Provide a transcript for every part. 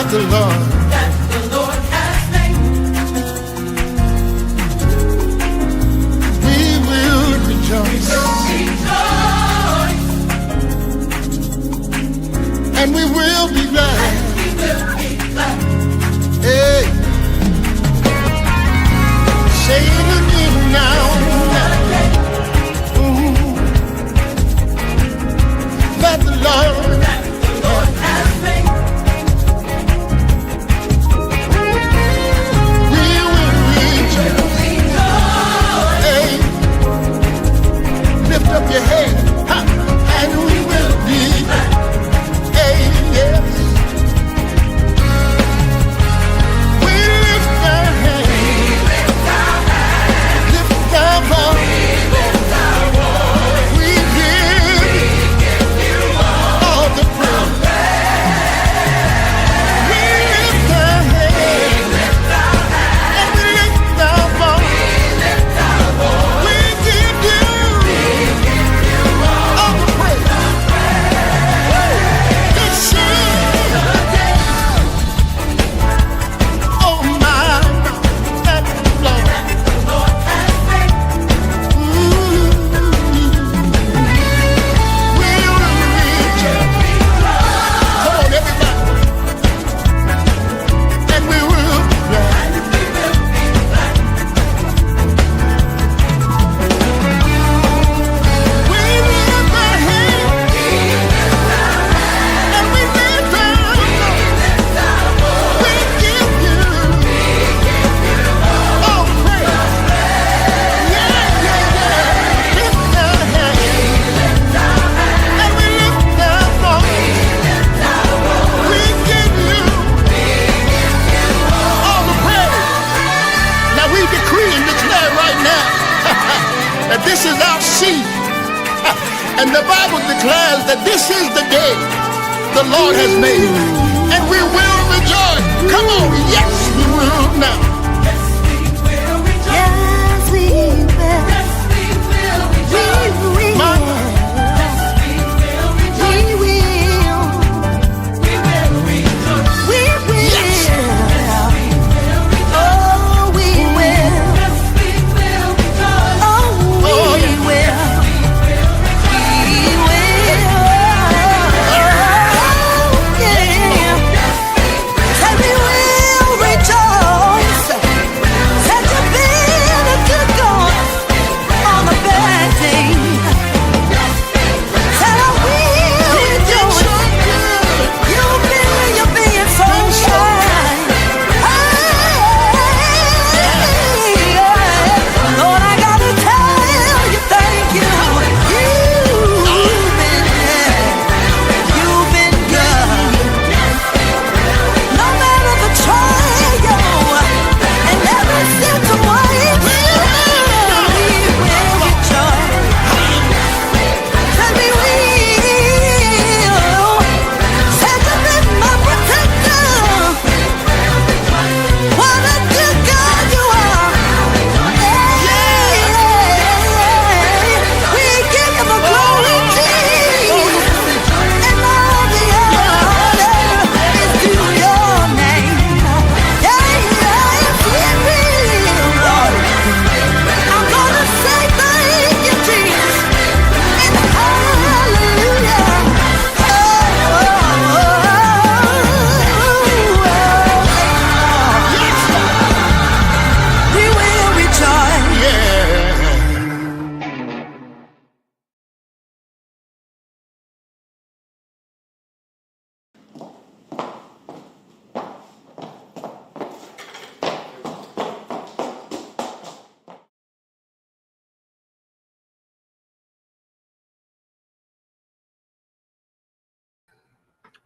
that the Lord has made. We will rejoice. And we will be glad. Hey. Say it again now. That the Lord has made. We will rejoice. Hey. Lift up your head, and we will be. Hey, yes. We lift our hands. Lift our voice. We give you all the praise. We lift our hands. And we lift our voice. We give you all the praise. This is the day. Oh my, that the Lord has made. We will rejoice. Come on, everybody. And we will be glad. We lift our hands. And we lift our voice. We give you all the praise. Yeah, yeah, yeah. Lift our hands. And we lift our voice. We give you all the praise. Now we decree and declare right now that this is our seed. And the Bible declares that this is the day the Lord has made. And we will rejoice. Come on, yes, we will now. Yes, we will rejoice. Yes, we will. Yes, we will rejoice. We will. Yes, we will rejoice. We will. We will rejoice. We will. Yes. Oh, we will. Yes, we will rejoice. Oh, we Oh, yeah. will. We will. Oh, yeah. Say we will rejoice. Said you've been a good God on the bad day. Said I will rejoice. You've been sunshine. Hey, Lord, I gotta tell you thank you. You've been good. No matter the trial and every situation, we will rejoice. Said we will. Said you've been my protector. What a good God you are. We give you the glory, Jesus, and all the honor is to your name. Yes, we will, Lord. I'm gonna say thank you, Jesus, and hallelujah. We will rejoice. Yeah.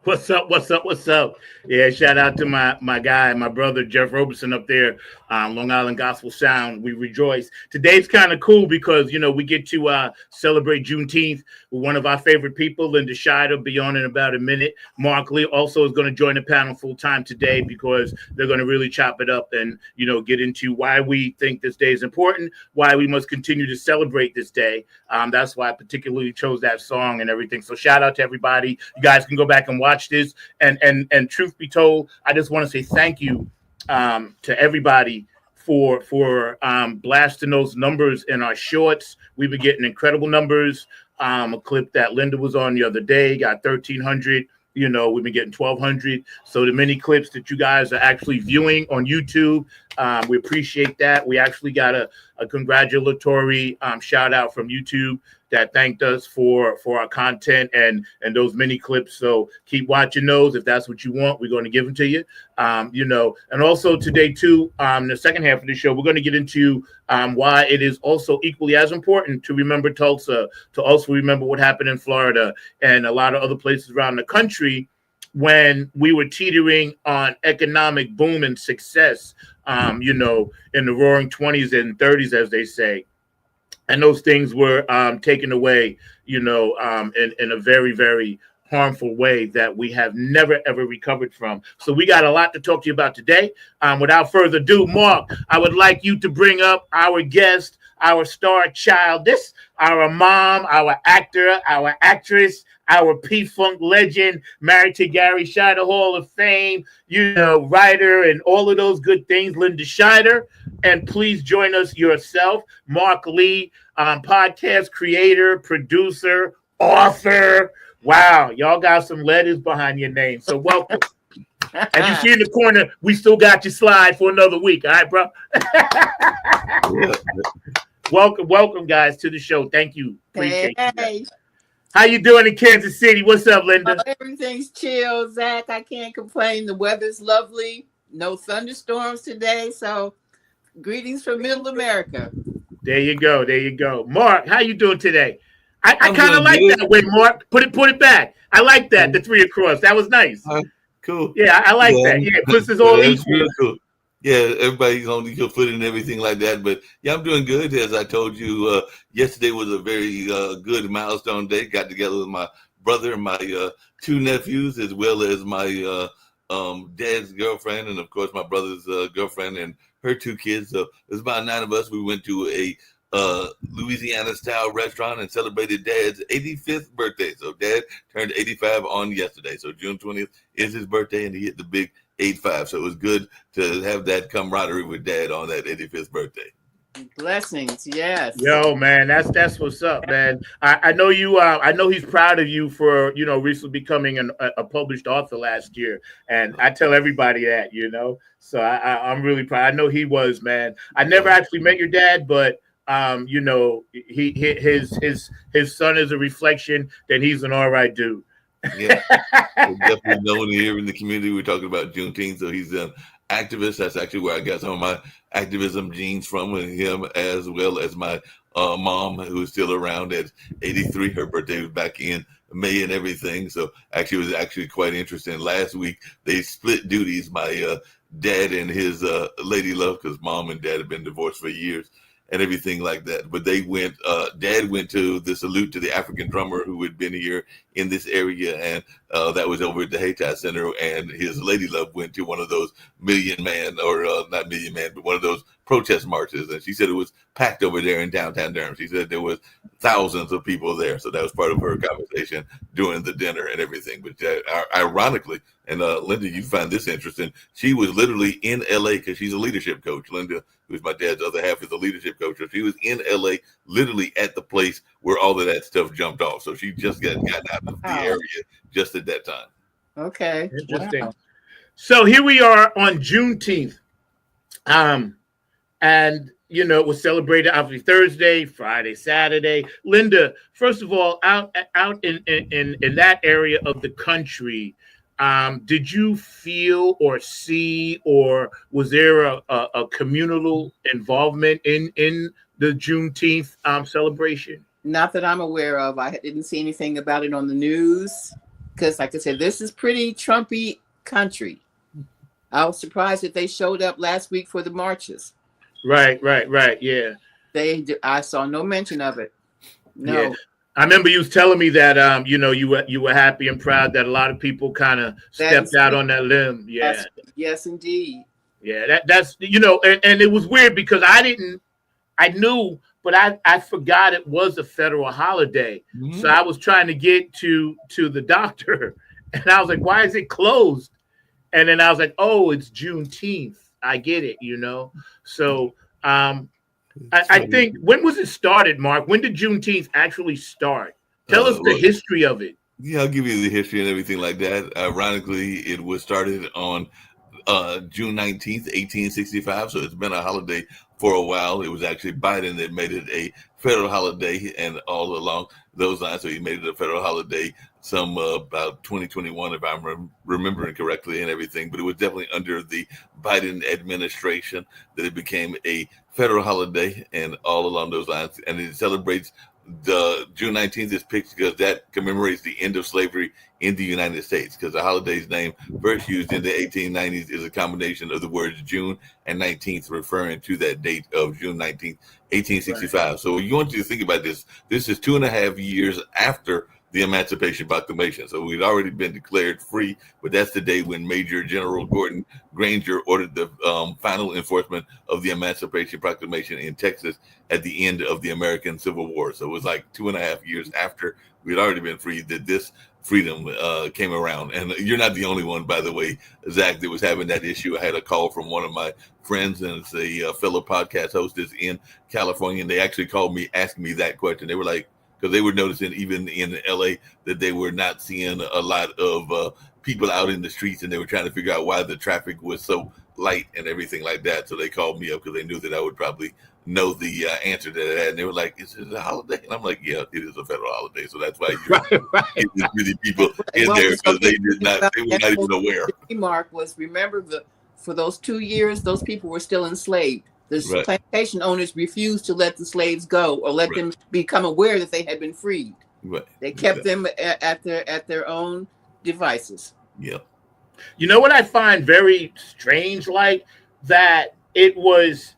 What's up? What's up? What's up? Yeah, shout out to my guy, my brother Jeff Roberson up there, Long Island Gospel Sound. We rejoice. Today's kind of cool because we get to celebrate Juneteenth with one of our favorite people, Linda Shider. Be on in about a minute. Mark Lee also is going to join the panel full time today because they're going to really chop it up and get into why we think this day is important, why we must continue to celebrate this day. That's why I particularly chose that song and everything. So shout out to everybody. You guys can go back and watch watch this. And truth be told, I just want to say thank you to everybody for blasting those numbers in our shorts. We've been getting incredible numbers. A clip that Linda was on the other day got 1,300. You know, we've been getting 1,200. So the many clips that you guys are actually viewing on YouTube, we appreciate that. We actually got a congratulatory shout out from YouTube that thanked us for our content and those mini clips. So keep watching those. If that's what you want, we're going to give them to you. You know, and also today too, the second half of the show, we're going to get into why it is also equally as important to remember Tulsa, to also remember what happened in Florida and a lot of other places around the country when we were teetering on economic boom and success, you know, in the roaring 20s and 30s, as they say. And those things were taken away, you know, in a very, very harmful way that we have never, ever recovered from. So we got a lot to talk to you about today. Without further ado, Mark, I would like you to bring up our guest, our star child, our mom, our actor, our actress, our P-Funk legend, married to Gary Shider Hall of Fame, you know, writer and all of those good things, Linda Shider. And please join us yourself, Mark Lee, podcast creator, producer, author. Wow, y'all got some letters behind your name. So welcome. As you see in the corner, we still got your slide for another week. All right, bro? Welcome, guys, to the show. Thank you. Appreciate you. How you doing in Kansas City? What's up, Linda? Oh, everything's chill, Zach. I can't complain. The weather's lovely. No thunderstorms today. So greetings from Middle America. There you go. There you go. Mark, how you doing today? I kind of like that way, Mark. Put it back. I like that, the three across. That was nice. Cool. Yeah, I like that. Yeah, puts us all equal. Really cool. Yeah, everybody's on equal footing and everything like that. But yeah, I'm doing good. As I told you, yesterday was a very good milestone day. Got together with my brother and my two nephews, as well as my dad's girlfriend, and of course my brother's girlfriend and her two kids. So there's about 9 of us. We went to a Louisiana style restaurant and celebrated Dad's 85th birthday. So Dad turned 85 on yesterday. So June 20th is his birthday, and he hit the big 85. So it was good to have that camaraderie with Dad on that 85th birthday. Blessings, yes. Yo, man, that's what's up, man. I know you. I know he's proud of you for, you know, recently becoming a published author last year, and I tell everybody that, you know. So I'm really proud. I know he was, man. I never actually met your dad, but you know, his son is a reflection that he's an all right dude. Yeah, definitely known here in the community. We're talking about Juneteenth, so he's an activist. That's actually where I got some of my activism genes from, with him, as well as my mom, who's still around at 83. Her birthday was back in May and everything. So actually, it was actually quite interesting. Last week, they split duties. My dad and his lady love, because mom and dad have been divorced for years and everything like that. But they went, Dad went to the salute to the African drummer who had been here in this area, and that was over at the Hayti Center, and his lady love went to one of those Million Man, or not Million Man, but one of those protest marches, and she said it was packed over there in downtown Durham. She said there was thousands of people there, so that was part of her conversation during the dinner and everything. But ironically, and Linda, you find this interesting, she was literally in LA because she's a leadership coach. Linda, who's my dad's other half, is a leadership coach. So she was in LA, literally at the place where all of that stuff jumped off. So she just got out of the area just at that time. Okay. Interesting. Wow. So here we are on Juneteenth. And, you know, it was celebrated obviously Thursday, Friday, Saturday. Linda, first of all, out in that area of the country, did you feel or see, or was there a communal involvement in the Juneteenth celebration? Not that I'm aware of. I didn't see anything about it on the news because, like I said, this is pretty Trumpy country. I was surprised that they showed up last week for the marches. Right. Yeah. I saw no mention of it. No. Yeah. I remember you was telling me that you know, you were happy and proud that a lot of people kind of stepped out on that limb. Yeah. Yes, indeed. Yeah, that's, you know, and it was weird because I knew, but I forgot it was a federal holiday. Mm-hmm. So I was trying to get to the doctor, And I was like, why is it closed? And then I was like, oh, it's Juneteenth. I get it, you know? So I think, when was it started, Mark? When did Juneteenth actually start? Tell us the history of it. Yeah, I'll give you the history and everything like that. Ironically, it was started on June 19th, 1865. So it's been a holiday for a while. It was actually Biden that made it a federal holiday, and all along those lines. So he made it a federal holiday about 2021, if I'm remembering correctly, and everything. But it was definitely under the Biden administration that it became a federal holiday, and all along those lines. And it celebrates the June 19th is picked because that commemorates the end of slavery in the United States, because the holiday's name first used in the 1890s is a combination of the words June and 19th, referring to that date of June 19th, 1865. Right. So you want you to think about this. This is 2.5 years after the Emancipation Proclamation. So we'd already been declared free, but that's the day when Major General Gordon Granger ordered the final enforcement of the Emancipation Proclamation in Texas at the end of the American Civil War. So it was like 2.5 years after we'd already been free that this freedom came around. And you're not the only one, by the way, Zach, that was having that issue. I had a call from one of my friends, and it's a fellow podcast host is in California, and they actually called me asking me that question. They were like, because they were noticing even in LA that they were not seeing a lot of people out in the streets, and they were trying to figure out why the traffic was so light and everything like that. So they called me up because they knew that I would probably know the answer to that. And they were like, is it a holiday? And I'm like, yeah, it is a federal holiday. So that's why you're getting many people in there, because they were not even aware. The remark was, remember, for those 2 years, those people were still enslaved. The plantation owners refused to let the slaves go or let them become aware that they had been freed. Right. They kept them at their own devices. Yeah. You know what I find very strange, like that it was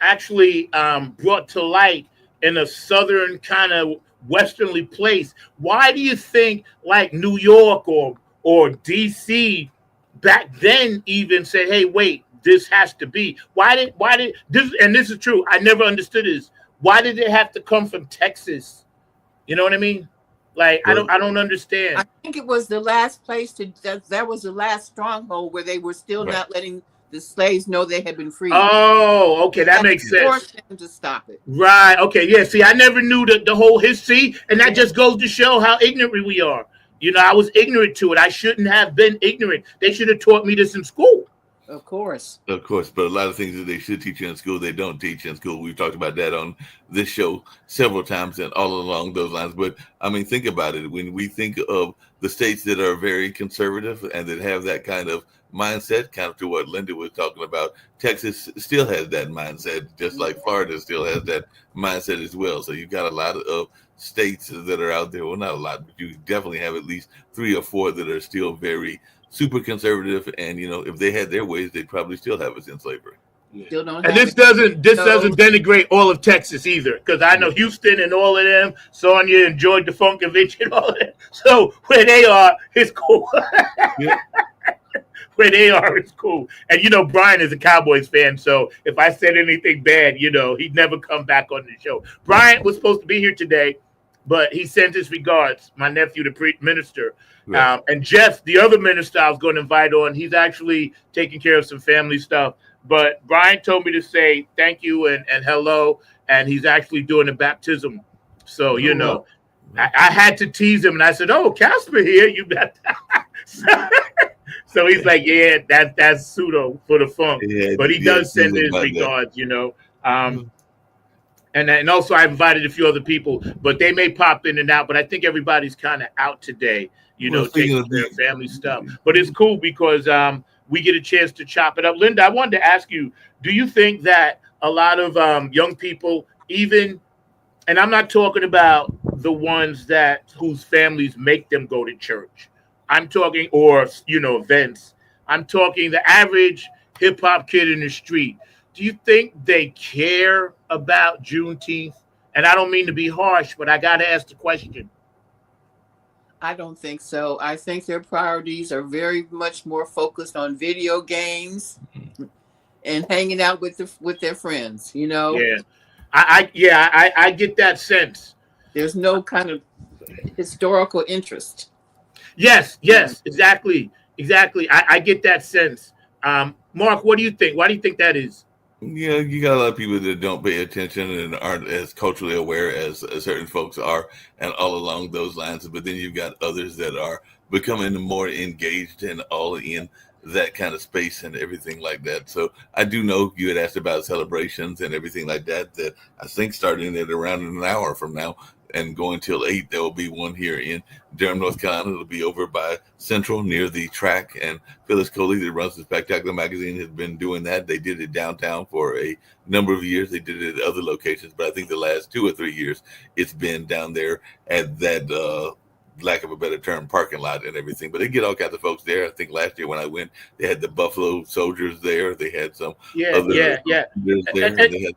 actually brought to light in a southern kind of westernly place. Why do you think like New York or DC back then even said, hey, wait, this has to be? Why did this? And this is true, I never understood this. Why did it have to come from Texas? You know what I mean? Like, I don't understand. I think it was the last place that was the last stronghold where they were still not letting the slaves know they had been freed. Oh, okay, that makes sense. Forced them to stop it. Right. Okay. Yeah. See, I never knew the whole history, and that just goes to show how ignorant we are. You know, I was ignorant to it. I shouldn't have been ignorant. They should have taught me this in school. Of course. Of course, but a lot of things that they should teach you in school, they don't teach in school. We've talked about that on this show several times and all along those lines. But I mean, think about it. When we think of the states that are very conservative and that have that kind of mindset, kind of to what Linda was talking about, Texas still has that mindset, just like Florida still has that mindset as well. So you've got a lot of states that are out there. Well, not a lot, but you definitely have at least 3 or 4 that are still very super conservative, and you know, if they had their ways, they'd probably still have us in slavery. Still don't. And this doesn't denigrate all of Texas either, because I know Houston and all of them. Sonia enjoyed the funk convention and all of that. So where they are, it's cool. Yeah. Where they are, it's cool. And you know, Brian is a Cowboys fan, so if I said anything bad, you know, he'd never come back on the show. Brian was supposed to be here today, but he sent his regards. My nephew, the minister. Right. And Jeff, the other minister I was going to invite on, he's actually taking care of some family stuff. But Brian told me to say thank you and hello, and he's actually doing a baptism. So, you know, I had to tease him, and I said, oh, Casper here, you got So he's like, yeah, that's pseudo for the funk. Yeah, but he does send his regards, you know. And also I invited a few other people, but they may pop in and out. But I think everybody's kind of out today, you know, taking care of family stuff. But it's cool because we get a chance to chop it up. Linda, I wanted to ask you, do you think that a lot of young people, even, and I'm not talking about the ones whose families make them go to church. I'm talking, or, you know, events. I'm talking the average hip hop kid in the street. Do you think they care about Juneteenth? And I don't mean to be harsh, but I got to ask the question. I don't think so. I think their priorities are very much more focused on video games and hanging out with their friends, you know? Yeah. I get that sense. There's no kind of historical interest. Yes, yes, exactly, exactly. I get that sense. Mark, what do you think? Why do you think that is? Yeah, you got a lot of people that don't pay attention and aren't as culturally aware as certain folks are, and all along those lines. But then you've got others that are becoming more engaged and all in that kind of space and everything like that. So I do know you had asked about celebrations and everything like that. That I think starting at around an hour from now and going till 8, there will be one here in Durham, North Carolina. It'll be over by Central near the track, and Phyllis Coley, that runs the Spectacular magazine, has been doing that. They did it downtown for a number of years. They did it at other locations, but I think the last 2 or 3 years it's been down there at that lack of a better term, parking lot and everything. But they get all kinds of folks there. I think last year when I went, they had the Buffalo Soldiers there. They had some Yeah, other yeah, yeah. there. And They had,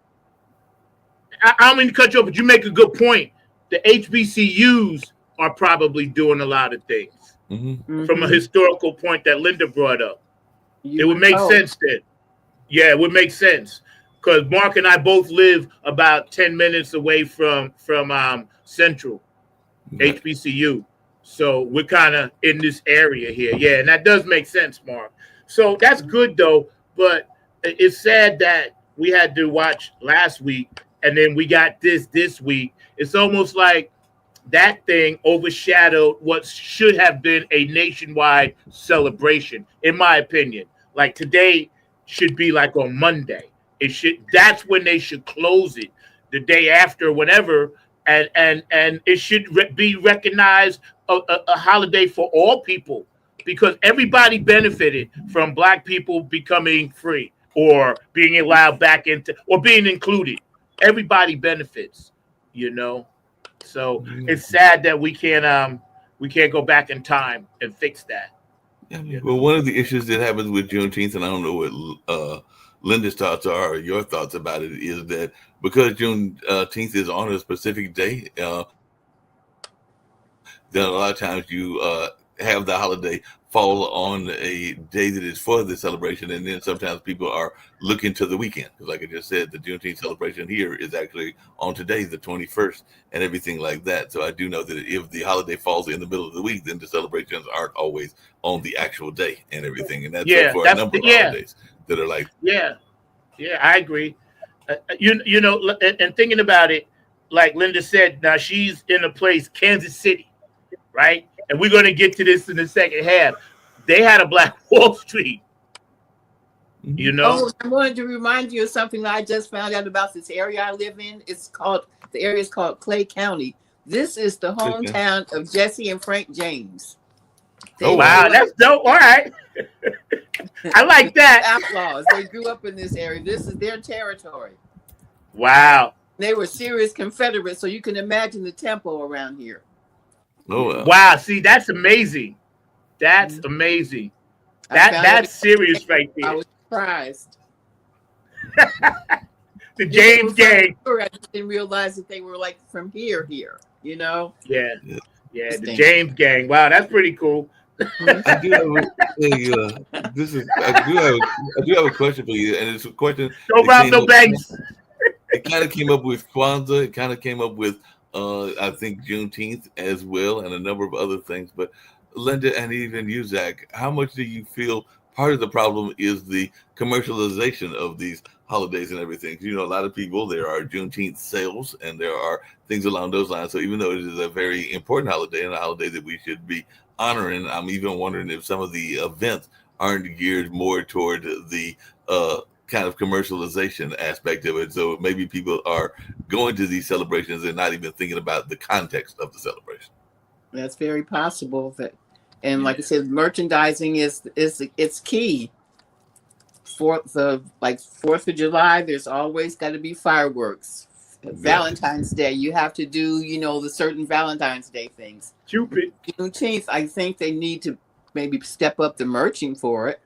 I don't mean to cut you off, but you make a good point. The HBCUs are probably doing a lot of things from a historical point that Linda brought up. It would make sense then. Yeah, it would make sense because Mark and I both live about 10 minutes away from Central HBCU. So we're kind of in this area here. Yeah, and that does make sense, Mark. So that's good, though. But it's sad that we had to watch last week, and then we got this week. It's almost like that thing overshadowed what should have been a nationwide celebration, in my opinion. Like today should be like on Monday. That's when they should close it, the day after, whatever, and it should be recognized a holiday for all people because everybody benefited from Black people becoming free or being allowed back into or being included. Everybody benefits, you know. So it's sad that we can't go back in time and fix that. Yeah, well, one of the issues that happens with Juneteenth, and I don't know what Linda's thoughts are or your thoughts about it, is that because Juneteenth is on a specific day, then a lot of times you have the holiday fall on a day that is for the celebration, and then sometimes people are looking to the weekend. Because like I just said, the Juneteenth celebration here is actually on today, the 21st, and everything like that. So I do know that if the holiday falls in the middle of the week, then the celebrations aren't always on the actual day and everything. And that's for a number of holidays that are like. Yeah, I agree. You know, and thinking about it, like Linda said, now she's in a place, Kansas City, right? And we're going to get to this in the second half. They had a Black Wall Street, you know? Oh, I wanted to remind you of something that I just found out about this area I live in. The area is called Clay County. This is the hometown of Jesse and Frank James. Oh, wow, that's dope. All right. I like that. Outlaws. They grew up in this area. This is their territory. Wow. They were serious Confederates, so you can imagine the tempo around here. Oh, wow. See, that's amazing. That's amazing. That's serious right there. I was surprised. The James gang. I just didn't realize that they were like from here, you know? Yeah, the James gang. Wow, that's pretty cool. I do have a question for you, and it's a question. Don't rob no banks. It kind of came up with Kwanzaa. It kind of came up with, I think, Juneteenth as well, and a number of other things. But Linda and even you, Zach, how much do you feel part of the problem is the commercialization of these holidays and everything? You know, a lot of people, there are Juneteenth sales, and there are things along those lines. So even though it is a very important holiday and a holiday that we should be honoring, I'm even wondering if some of the events aren't geared more toward the kind of commercialization aspect of it. So maybe people are going to these celebrations and not even thinking about the context of the celebration. That's very possible. And like I said, merchandising is it's key. 4th of July, there's always got to be fireworks. Valentine's Day, you have to do, the certain Valentine's Day things. Cupid. Juneteenth, I think they need to maybe step up the merching for it,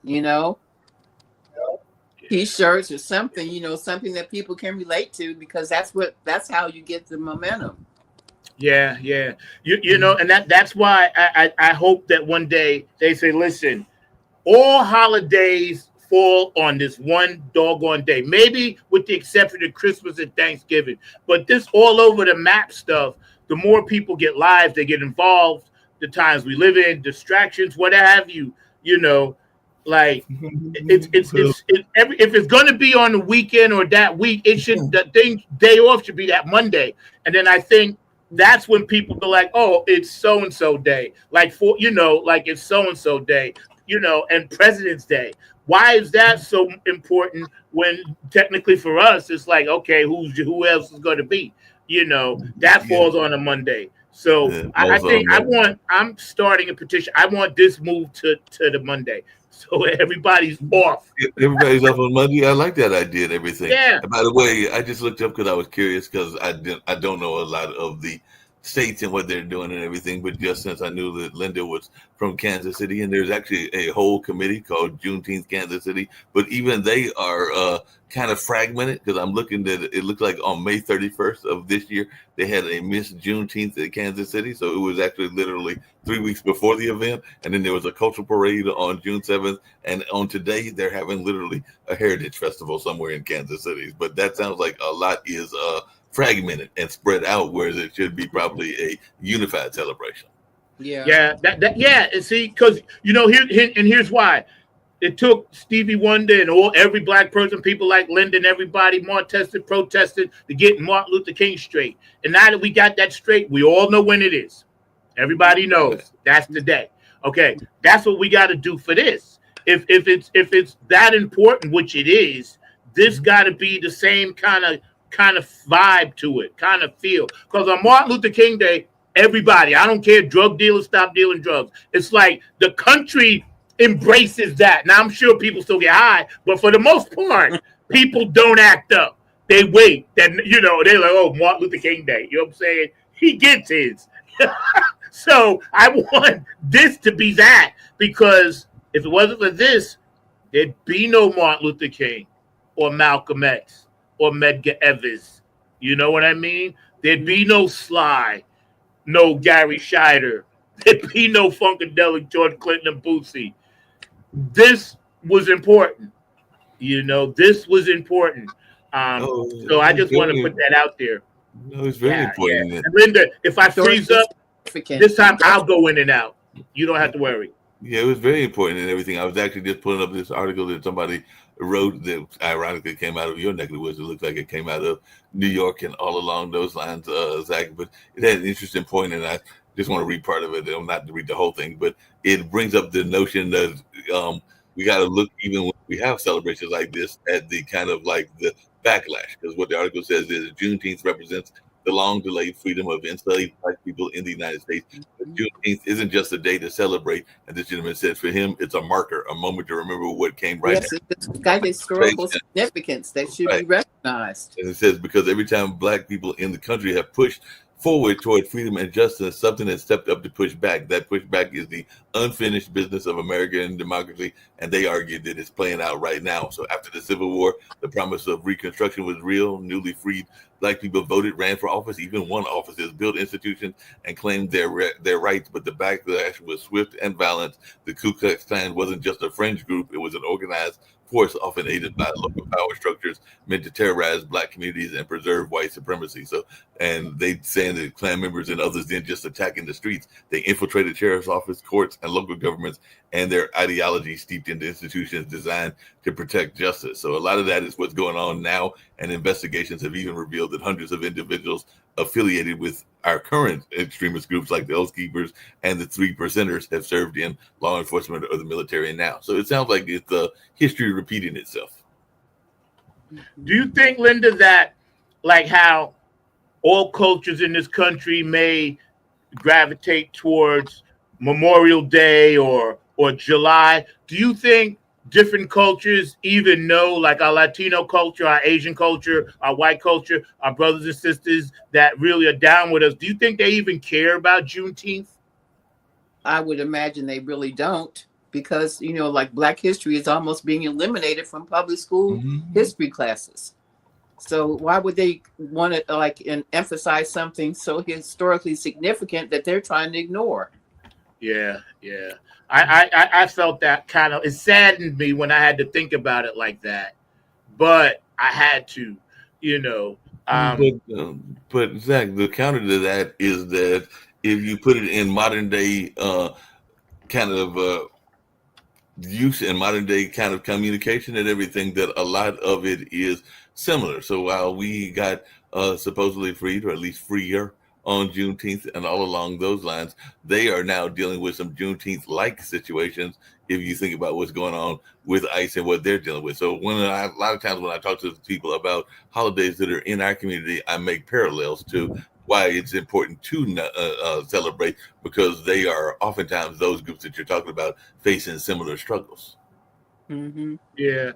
T-shirts or something, something that people can relate to, because that's how you get the momentum. Yeah. You know, and that's why I hope that one day they say, listen, all holidays fall on this one doggone day, maybe with the exception of Christmas and Thanksgiving. But this all over the map stuff, the more people get live, they get involved, the times we live in, distractions, what have you. You know, like if it's going to be on the weekend or that week, it should the thing day off should be that Monday. And then I think that's when people go like, oh, it's so and so day, like for like it's so and so day, and President's Day. Why is that so important when technically for us it's like, okay, who else is going to be? That falls on a Monday. So I think I'm starting a petition. I want this moved to the Monday. So everybody's off. Everybody's off on Monday. I like that idea and everything. Yeah. And by the way, I just looked up because I was curious because I don't know a lot of the states and what they're doing and everything, but just since I knew that Linda was from Kansas City, and there's actually a whole committee called Juneteenth Kansas City, but even they are kind of fragmented because I'm looking at it looks like on May 31st of this year they had a Miss Juneteenth at Kansas City, so it was actually literally 3 weeks before the event, and then there was a cultural parade on June 7th, and on today they're having literally a heritage festival somewhere in Kansas City. But that sounds like a lot is fragmented and spread out, whereas it should be probably a unified celebration. Yeah. And see, because here's why. It took Stevie Wonder and every black person, people like Linda and everybody, protested to get Martin Luther King straight. And now that we got that straight, we all know when it is. Everybody knows that's the day. Okay, that's what we got to do for this. If it's that important, which it is, this got to be the same kind of vibe to it, kind of feel. Because on Martin Luther King Day, everybody, I don't care, drug dealers stop dealing drugs. It's like the country embraces that. Now I'm sure people still get high, but for the most part, people don't act up. They wait. Then they're like, oh, Martin Luther King Day. You know what I'm saying? He gets his. So I want this to be that, because if it wasn't for this, there'd be no Martin Luther King or Malcolm X or Medgar Evers. You know what I mean? There'd be no Sly, no Gary Shider. There'd be no Funkadelic George Clinton and Boosie. This was important. This was important. So I just want to put that out there. No, it's very important. Yeah. And Linda, if I freeze up, this time I'll go in and out. You don't have to worry. Yeah, it was very important and everything. I was actually just pulling up this article that somebody wrote that ironically came out of your neck of the woods. It looked like it came out of New York and all along those lines, Zach. But it had an interesting point, and I just want to read part of it. I'm not to read the whole thing, but it brings up the notion that we got to look, even when we have celebrations like this, at the kind of like the backlash. Because what the article says is Juneteenth represents the long-delayed freedom of enslaved black people in the United States. But Juneteenth isn't just a day to celebrate. And this gentleman says for him, it's a marker, a moment to remember what came right. Yes, it's got historical significance that should be recognized. And it says because every time black people in the country have pushed forward toward freedom and justice, something has stepped up to push back. That pushback is the unfinished business of American democracy, and they argued that it's playing out right now. So after the Civil War, the promise of Reconstruction was real. Newly freed black people voted, ran for office, even won offices, built institutions, and claimed their rights. But the backlash was swift and violent. The Ku Klux Klan wasn't just a fringe group; it was an organized force, often aided by local power structures meant to terrorize black communities and preserve white supremacy. So, and they saying that Klan members and others didn't just attack in the streets; they infiltrated sheriff's office, courts, and local governments, and their ideology steeped into institutions designed to protect justice. So, a lot of that is what's going on now, and investigations have even revealed that hundreds of individuals affiliated with our current extremist groups like the Oath Keepers and the 3%ers have served in law enforcement or the military now. So it sounds like it's history repeating itself. Do you think, Linda, that like how all cultures in this country may gravitate towards Memorial Day or July, do you think different cultures even know, like our Latino culture, our Asian culture, our white culture, our brothers and sisters that really are down with us, do you think they even care about Juneteenth? I would imagine they really don't, because, like Black history is almost being eliminated from public school history classes. So why would they want to emphasize something so historically significant that they're trying to ignore? Yeah. I felt that kind of, it saddened me when I had to think about it like that, but I had to, But Zach, the counter to that is that if you put it in modern day kind of use in modern day kind of communication and everything, that a lot of it is similar. So while we got supposedly freed, or at least freer, on Juneteenth and all along those lines, they are now dealing with some Juneteenth-like situations. If you think about what's going on with ICE and what they're dealing with. So a lot of times when I talk to people about holidays that are in our community, I make parallels to why it's important to celebrate, because they are oftentimes those groups that you're talking about facing similar struggles. Mm-hmm. Yeah,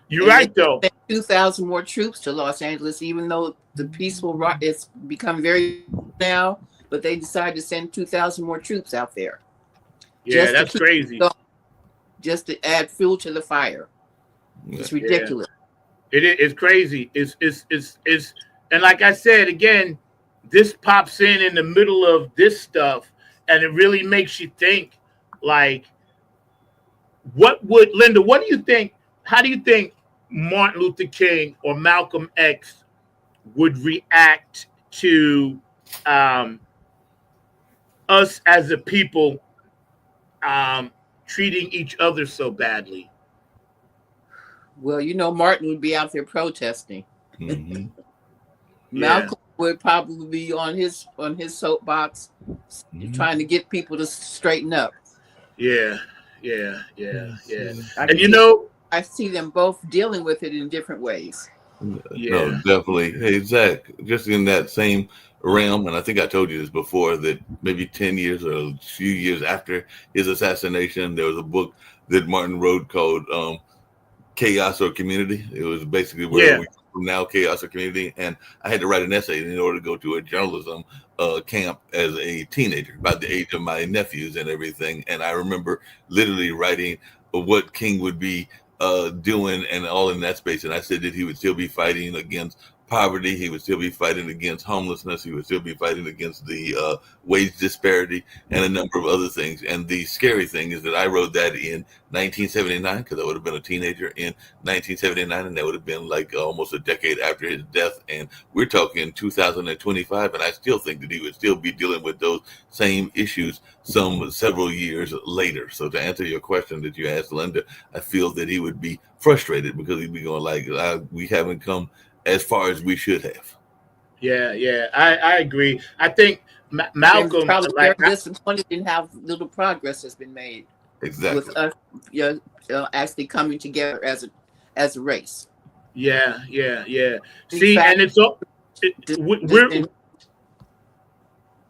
you're right though. 2,000 more troops to Los Angeles, even though the peaceful it's become very now, but they decided to send 2,000 more troops out there. Yeah, that's crazy. Just to add fuel to the fire. It's ridiculous. Yeah. It's crazy. It's and like I said again, this pops in the middle of this stuff, and it really makes you think, like, Linda, what do you think? How do you think Martin Luther King or Malcolm X would react to us as a people treating each other so badly? Well, Martin would be out there protesting. Mm-hmm. Malcolm would probably be on his soapbox, trying to get people to straighten up. Yeah. And I see them both dealing with it in different ways. No, definitely. Hey, Zach, just in that same realm, and I think I told you this before, that maybe 10 years or a few years after his assassination, there was a book that Martin wrote called Chaos or Community. It was basically where we come from now, chaos or community. And I had to write an essay in order to go to a journalism camp as a teenager, about the age of my nephews and everything. And I remember literally writing what King would be doing and all in that space. And I said that he would still be fighting against poverty. He would still be fighting against homelessness. He would still be fighting against the wage disparity and a number of other things. And the scary thing is that I wrote that in 1979, because I would have been a teenager in 1979, and that would have been like almost a decade after his death. And we're talking 2025, and I still think that he would still be dealing with those same issues several years later. So to answer your question that you asked, Linda, I feel that he would be frustrated, because he'd be going like, we haven't come as far as we should have. Yeah, I agree. I think Malcolm probably very disappointed in how little progress has been made. Exactly. With us, actually coming together as a race. Yeah. See, and it's all we're.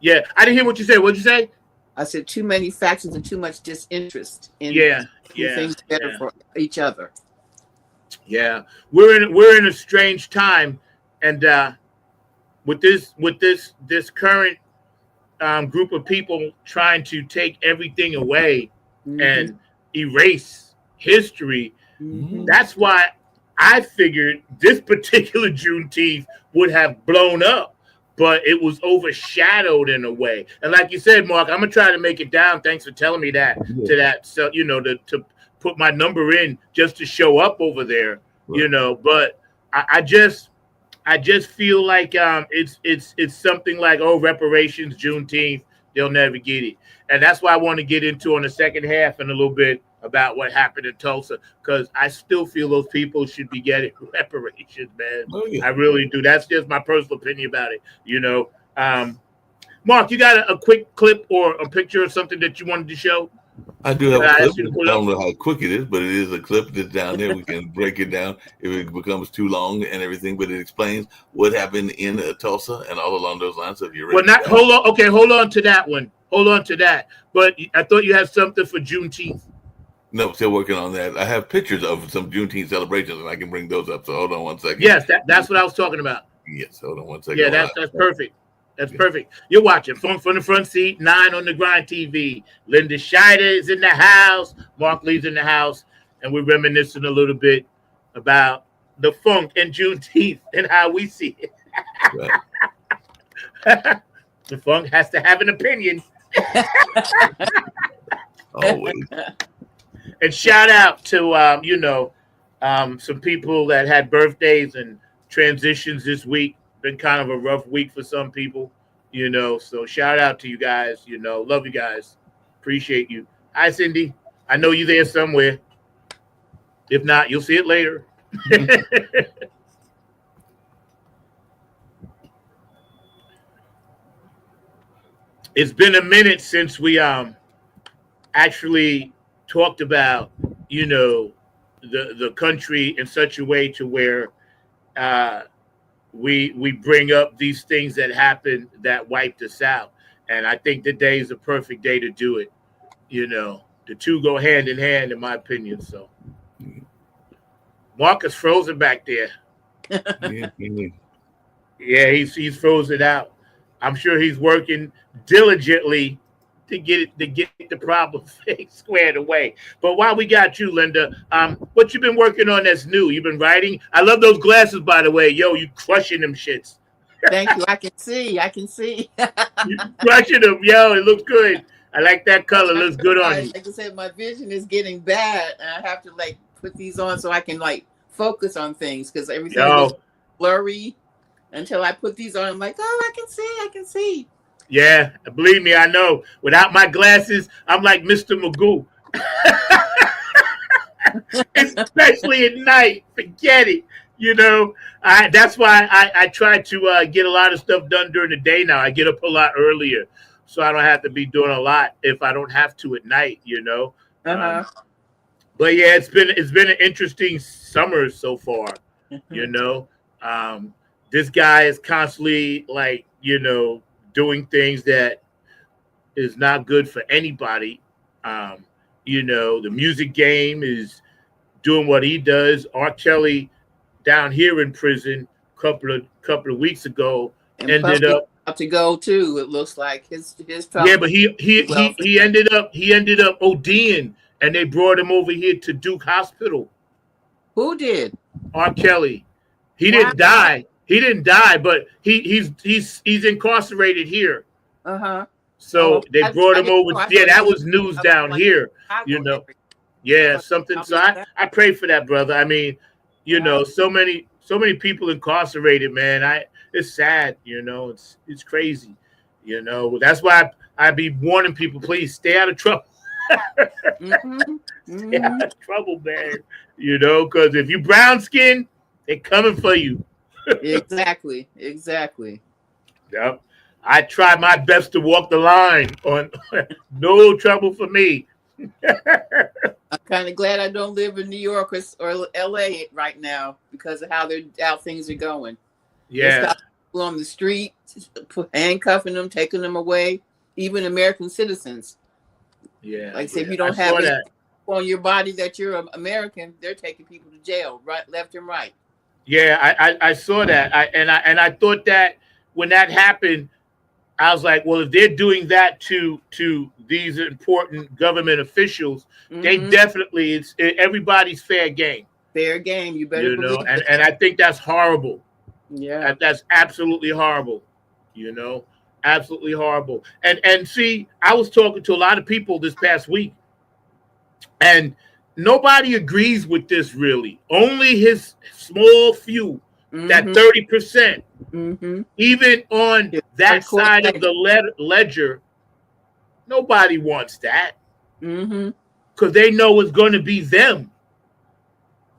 Yeah, I didn't hear what you said. What'd you say? I said too many factions and too much disinterest in things better for each other. Yeah, we're in a strange time, and with this current group of people trying to take everything away and erase history. That's why I figured this particular Juneteenth would have blown up, but it was overshadowed in a way. And like you said, Mark, I'm gonna try to make it down. Thanks for telling me that. To that, so to put my number in just to show up over there, But I just feel like it's something like, reparations, Juneteenth, they'll never get it, and that's why I want to get into on the second half in a little bit about what happened in Tulsa, because I still feel those people should be getting reparations, man. I really do. That's just my personal opinion about it, Mark, you got a quick clip or a picture or something that you wanted to show? I do have a clip. I don't know how quick it is, but it is a clip that's down there. We can break it down if it becomes too long and everything, but it explains what happened in Tulsa and all along those lines. So if you're ready. Well, hold on to that one. Hold on to that. But I thought you had something for Juneteenth. No, still working on that. I have pictures of some Juneteenth celebrations, and I can bring those up. So hold on one second. Yes, that's what I was talking about. Yes, hold on one second. Yeah, that's perfect. That's perfect. You're watching from the front seat, 9 on the Grind TV. Linda Shider is in the house. Mark Lee's in the house. And we're reminiscing a little bit about the funk and Juneteenth and how we see it. Right. The funk has to have an opinion. Always. And shout out to, some people that had birthdays and transitions this week. Been kind of a rough week for some people. You know, so shout out to you guys. You know, love you guys. Appreciate you. Hi, Cindy. I know you there somewhere. If not, you'll see it later. It's been a minute since we actually talked about, you know, the country in such a way to where uh we bring up these things that happened that wiped us out. And I think today is a perfect day to do it. You know, the two go hand in hand, in my opinion. So Marcus frozen back there. Yeah, he's frozen out. I'm sure he's working diligently to get the problem fixed, squared away. But while we got you, Linda, what you been working on that's new? You've been writing. I love those glasses, by the way. Yo, you crushing them shits. Thank you. I can see. I can see. You crushing them, yo. It looks good. I like that color. It looks good on you. Like I said, my vision is getting bad, and I have to like put these on so I can like focus on things because everything is blurry. Until I put these on, I'm like, oh, I can see. I can see. Yeah, believe me, I know. Without my glasses, I'm like Mr. Magoo. Especially at night. Forget it. You know, that's why I try to get a lot of stuff done during the day now. I get up a lot earlier, so I don't have to be doing a lot if I don't have to at night, you know. But yeah, it's been an interesting summer so far, you know. This guy is constantly like, you know, doing things that is not good for anybody. You know, the music game is doing what he does. R. Kelly down here in prison couple of weeks ago and ended up to go too. It looks like his yeah, but he ended up ODing, and they brought him over here to Duke Hospital. Who did? R. Kelly. He didn't die. He didn't die, but he's incarcerated here. So they brought him over. Yeah, that was news down here. You know. Yeah, something. So I pray for that brother. I mean, you know, so many people incarcerated, man. It's sad, you know. It's crazy, you know. That's why I be warning people, please stay out of trouble. Stay out of trouble, man. You know, because if you brown skin, they're coming for you. Exactly. Yep. I try my best to walk the line on no trouble for me. I'm kind of glad I don't live in New York or LA right now because of how things are going. Yeah. People on the street, handcuffing them, taking them away, even American citizens. Yeah. Like say if you don't have it on your body that you're American, they're taking people to jail, right, left and right. Yeah, I saw that. I thought that when that happened, I was like, well, if they're doing that to these important government officials, they definitely it's everybody's fair game. Fair game, you better believe it. And I think that's horrible. Yeah, that's absolutely horrible. You know, absolutely horrible. And see, I was talking to a lot of people this past week, and nobody agrees with this really. Only his small few, that 30%. Even on that side of the ledger, nobody wants that. Because they know it's going to be them.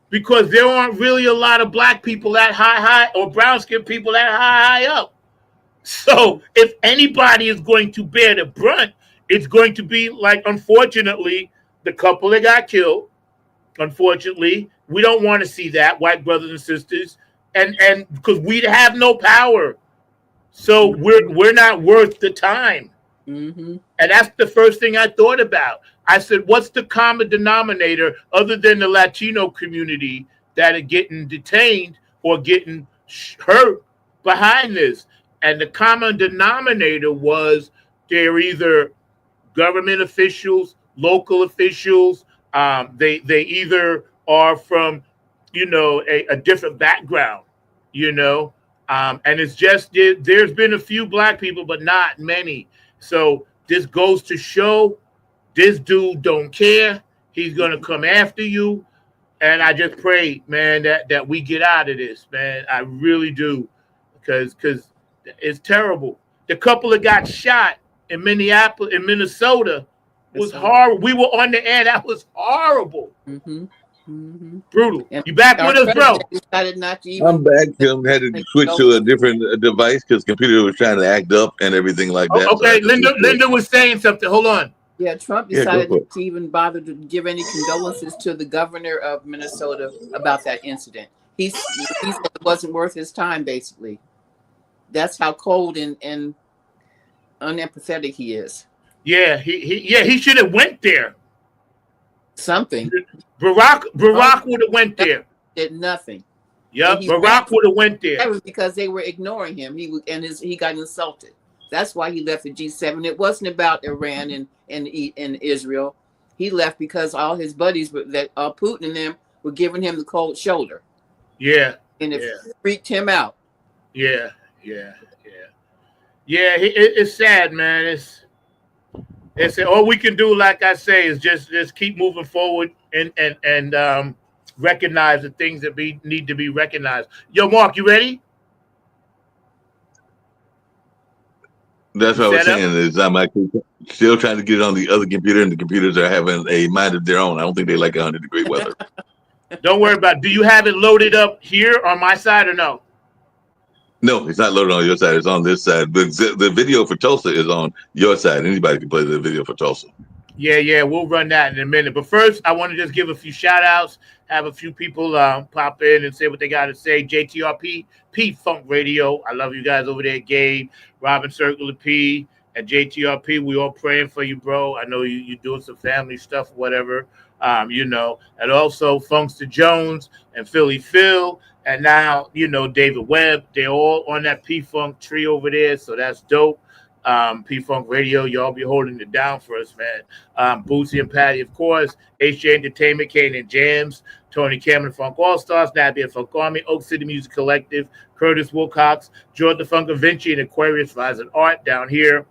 Because there aren't really a lot of black people that high or brown skinned people that high up. So if anybody is going to bear the brunt, it's going to be like, unfortunately, the couple that got killed. Unfortunately, we don't want to see that, white brothers and sisters, and because we have no power, so we're not worth the time. And that's the first thing I thought about. I said, what's the common denominator other than the Latino community that are getting detained or getting hurt behind this? And the common denominator was they're either government officials, local officials. They either are from, you know, a different background, you know, and it's just there's been a few black people, but not many. So this goes to show this dude don't care. He's gonna come after you, and I just pray, man, that we get out of this, man. I really do, because it's terrible. the couple that got shot in Minnesota was horrible. We were on the air. That was horrible. Brutal. And You back with us, bro? Decided not to even. I'm back. Tim had to switch to a different device because computer was trying to act up and everything like that. Okay, so Linda was saying something. Hold on. Yeah, Trump decided not to even bother to give any condolences to the governor of Minnesota about that incident. He said it wasn't worth his time, basically. That's how cold and unempathetic he is. Yeah, he should have went there. Something. Barack would have went there. Did nothing. Yep, Barack would have went there. That was because they were ignoring him. He got insulted. That's why he left the G7. It wasn't about Iran and Israel. He left because all his buddies, Putin and them, were giving him the cold shoulder. Yeah. And it freaked him out. Yeah. It's sad, man. It's all we can do, like I say, is just keep moving forward and recognize the things that need to be recognized. Yo, Mark, you ready? That's what I was saying. Is I'm actually still trying to get it on the other computer, and the computers are having a mind of their own. I don't think they like 100-degree weather. Don't worry about it. Do you have it loaded up here on my side or no? No, it's not loaded on your side. It's on this side. The video for Tulsa is on your side. Anybody can play the video for Tulsa. Yeah, we'll run that in a minute. But first, I want to just give a few shout-outs, have a few people pop in and say what they got to say. JTRP, P-Funk Radio. I love you guys over there, Gabe, Robin Circular P, and JTRP. We all praying for you, bro. I know you're doing some family stuff, whatever, And also Funkster Jones and Philly Phil. And now, David Webb. They're all on that P-Funk tree over there, so that's dope. P-Funk Radio, y'all be holding it down for us, man. Bootsy and Patty, of course. HJ Entertainment, Kane and Jams, Tony Cameron, Funk All-Stars, Nappy and Funk Army, Oak City Music Collective, Curtis Wilcox, Jordan Funk Vinci, and Aquarius Rise and Art down here.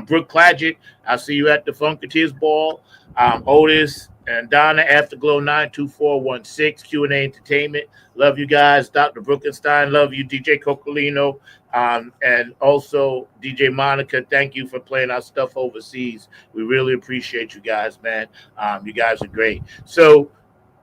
Brooke Clagett, I'll see you at the Funketeers Ball. Otis and Donna, Afterglow 92416, Q&A Entertainment. Love you guys. Dr. Brookenstein, love you. DJ Cocolino, and also DJ Monica, thank you for playing our stuff overseas. We really appreciate you guys, man. You guys are great. So,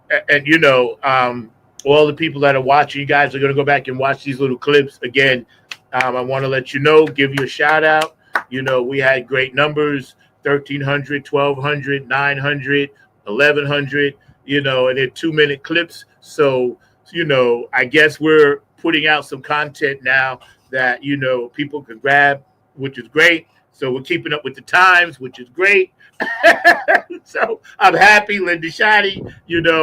all the people that are watching, you guys are going to go back and watch these little clips. Again, I want to let you know, give you a shout out. We had great numbers, 1,300, 1,200, 900, 1,100, and they're 2-minute clips. So, I guess we're putting out some content now that, people can grab, which is great. So we're keeping up with the times, which is great. So I'm happy, Linda Shider.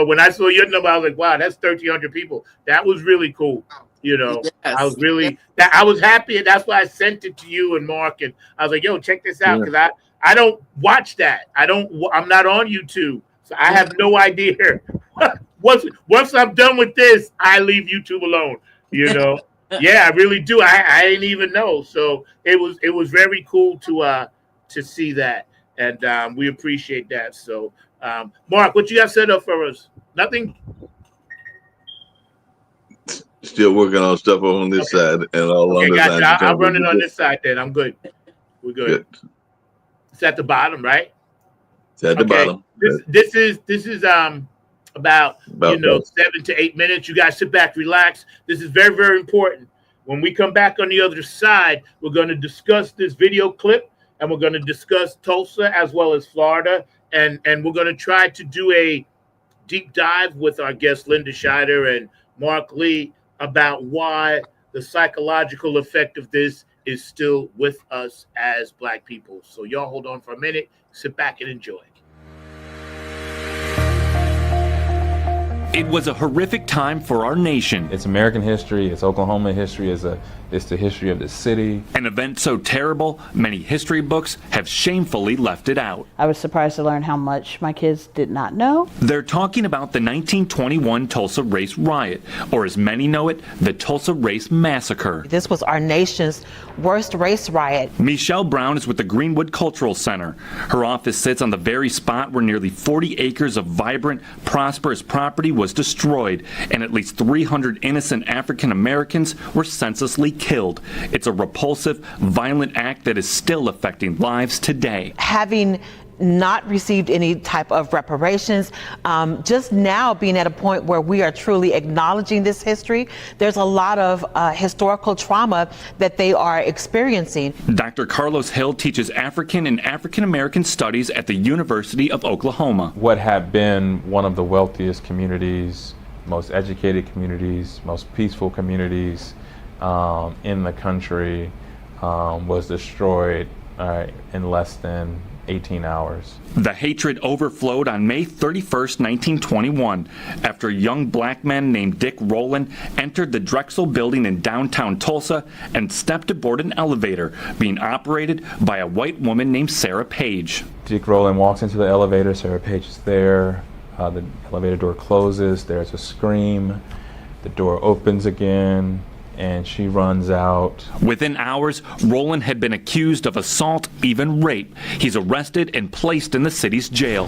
When I saw your number, I was like, wow, that's 1,300 people. That was really cool. Yes. I was really, I was happy. And that's why I sent it to you and Mark. And I was like, yo, check this out. Because I don't watch that. I'm not on YouTube. So I have no idea. Once I'm done with this, I leave YouTube alone, Yeah, I really do. I didn't even know. So it was very cool to see that. And we appreciate that. So, Mark, what you got set up for us? Nothing? Still working on stuff on this side and all on this side. I'll run it on this side then. I'm good. We're good. It's at the bottom, right? It's at the bottom. This is about 7 to 8 minutes. You guys sit back, relax. This is very, very important. When we come back on the other side, we're going to discuss this video clip, and we're going to discuss Tulsa as well as Florida, and we're going to try to do a deep dive with our guests Linda Shider and Mark Lee about why the psychological effect of this is still with us as Black people. So y'all hold on for a minute, sit back and enjoy. It was a horrific time for our nation. It's American history, it's Oklahoma history, it's the history of the city. An event so terrible, many history books have shamefully left it out. I was surprised to learn how much my kids did not know. They're talking about the 1921 Tulsa Race Riot, or as many know it, the Tulsa Race Massacre. This was our nation's worst race riot. Michelle Brown is with the Greenwood Cultural Center. Her office sits on the very spot where nearly 40 acres of vibrant, prosperous property was destroyed, and at least 300 innocent African Americans were senselessly killed. It's a repulsive, violent act that is still affecting lives today. Having not received any type of reparations, just now being at a point where we are truly acknowledging this history, there's a lot of historical trauma that they are experiencing. Dr. Carlos Hill teaches African and African American studies at the University of Oklahoma. What had been one of the wealthiest communities, most educated communities, most peaceful communities in the country was destroyed in less than 18 hours. The hatred overflowed on May 31st, 1921, after a young black man named Dick Rowland entered the Drexel building in downtown Tulsa and stepped aboard an elevator being operated by a white woman named Sarah Page. Dick Rowland walks into the elevator, Sarah Page is there, the elevator door closes, there's a scream, the door opens again, and she runs out. Within hours, Rowland had been accused of assault, even rape. He's arrested and placed in the city's jail.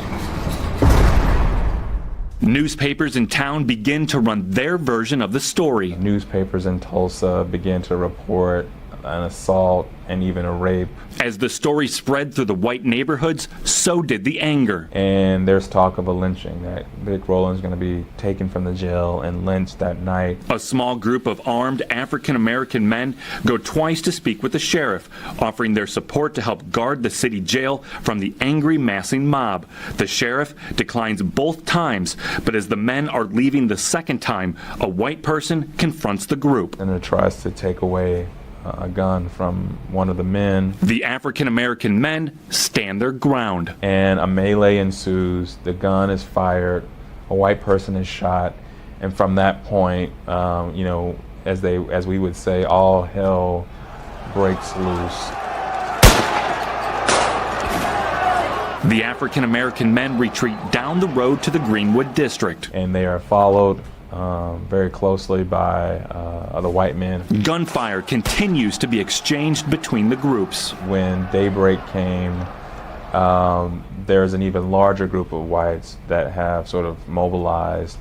Newspapers in town begin to run their version of the story. Newspapers in Tulsa begin to report an assault and even a rape. As the story spread through the white neighborhoods, so did the anger. And there's talk of a lynching, that Dick Rowland's going to be taken from the jail and lynched that night. A small group of armed African-American men go twice to speak with the sheriff, offering their support to help guard the city jail from the angry massing mob. The sheriff declines both times, but as the men are leaving the second time, a white person confronts the group. And it tries to take away a gun from one of the men. The African-American men stand their ground. And a melee ensues, the gun is fired, a white person is shot, and from that point, as we would say, all hell breaks loose. The African-American men retreat down the road to the Greenwood district. And they are followed very closely by the white men. Gunfire continues to be exchanged between the groups. When daybreak came, there's an even larger group of whites that have sort of mobilized,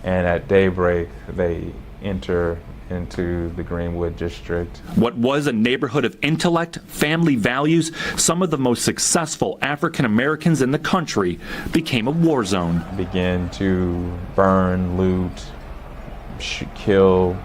and at daybreak they enter into the Greenwood district. What was a neighborhood of intellect, family values, some of the most successful African Americans in the country, became a war zone. Began to burn, loot, kill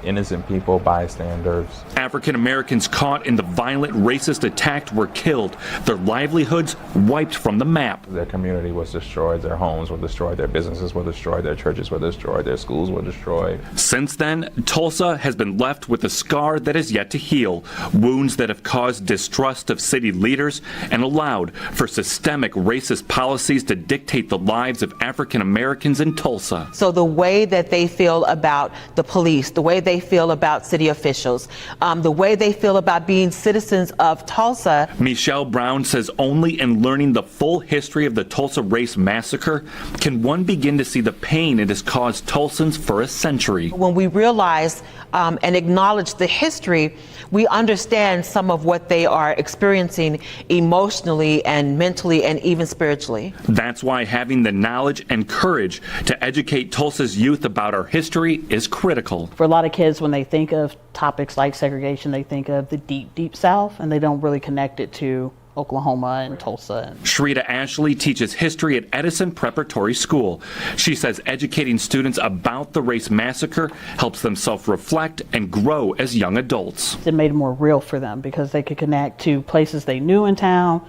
innocent people, bystanders. African Americans caught in the violent racist attack were killed, their livelihoods wiped from the map. Their community was destroyed, their homes were destroyed, their businesses were destroyed, their churches were destroyed, their schools were destroyed. Since then, Tulsa has been left with a scar that is yet to heal, wounds that have caused distrust of city leaders and allowed for systemic racist policies to dictate the lives of African Americans in Tulsa. So the way that they feel about the police, the way they feel about city officials, the way they feel about being citizens of Tulsa. Michelle Brown says only in learning the full history of the Tulsa Race Massacre can one begin to see the pain it has caused Tulsans for a century. When we realize and acknowledge the history, we understand some of what they are experiencing emotionally and mentally and even spiritually. That's why having the knowledge and courage to educate Tulsa's youth about our history is critical. For a lot of kids, when they think of topics like segregation, they think of the deep, deep South, and they don't really connect it to Oklahoma and Tulsa. Shrita Ashley teaches history at Edison Preparatory School. She says educating students about the race massacre helps them self-reflect and grow as young adults. It made it more real for them because they could connect to places they knew in town,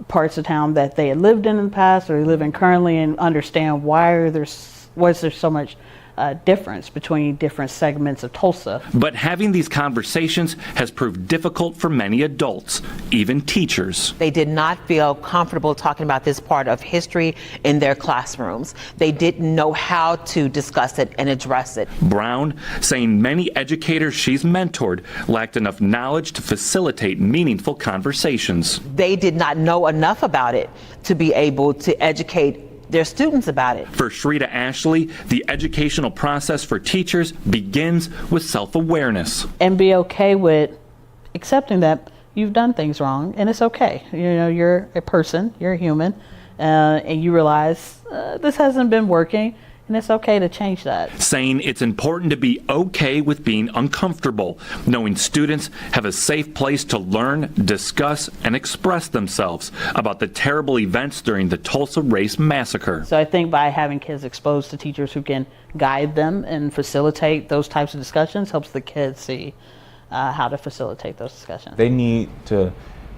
parts of town that they had lived in the past or they live in currently, and understand why was there so much difference between different segments of Tulsa. But having these conversations has proved difficult for many adults, even teachers. They did not feel comfortable talking about this part of history in their classrooms. They didn't know how to discuss it and address it. Brown saying many educators she's mentored lacked enough knowledge to facilitate meaningful conversations. They did not know enough about it to be able to educate their students about it. For Shrita Ashley, the educational process for teachers begins with self-awareness. And be okay with accepting that you've done things wrong, and it's okay. You know, you're a person, you're a human, and you realize this hasn't been working, and And it's okay to change that. Saying it's important to be okay with being uncomfortable, knowing students have a safe place to learn, discuss, and express themselves about the terrible events during the Tulsa Race Massacre. So I think by having kids exposed to teachers who can guide them and facilitate those types of discussions helps the kids see how to facilitate those discussions. They need to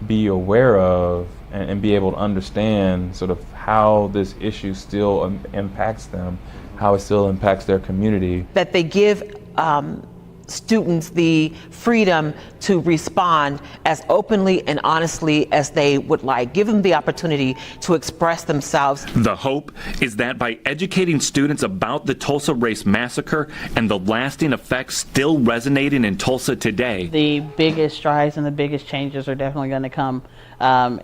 be aware of and be able to understand sort of how this issue still impacts them, how it still impacts their community. That they give students the freedom to respond as openly and honestly as they would like. Give them the opportunity to express themselves. The hope is that by educating students about the Tulsa Race Massacre and the lasting effects still resonating in Tulsa today, the biggest strides and the biggest changes are definitely going to come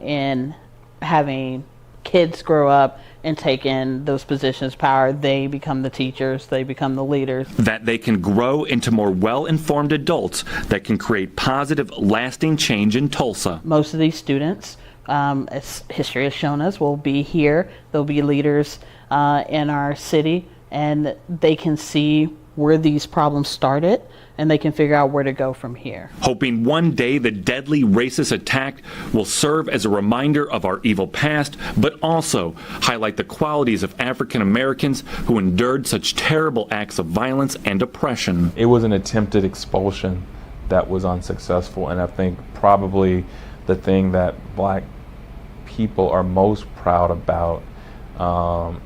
in having kids grow up and take in those positions of power. They become the teachers, they become the leaders. that they can grow into more well-informed adults that can create positive, lasting change in Tulsa. Most of these students, as history has shown us, will be here. They'll be leaders in our city, and they can see where these problems started, and they can figure out where to go from here. Hoping one day the deadly racist attack will serve as a reminder of our evil past, but also highlight the qualities of African Americans who endured such terrible acts of violence and oppression. It was an attempted expulsion that was unsuccessful, and I think probably the thing that Black people are most proud about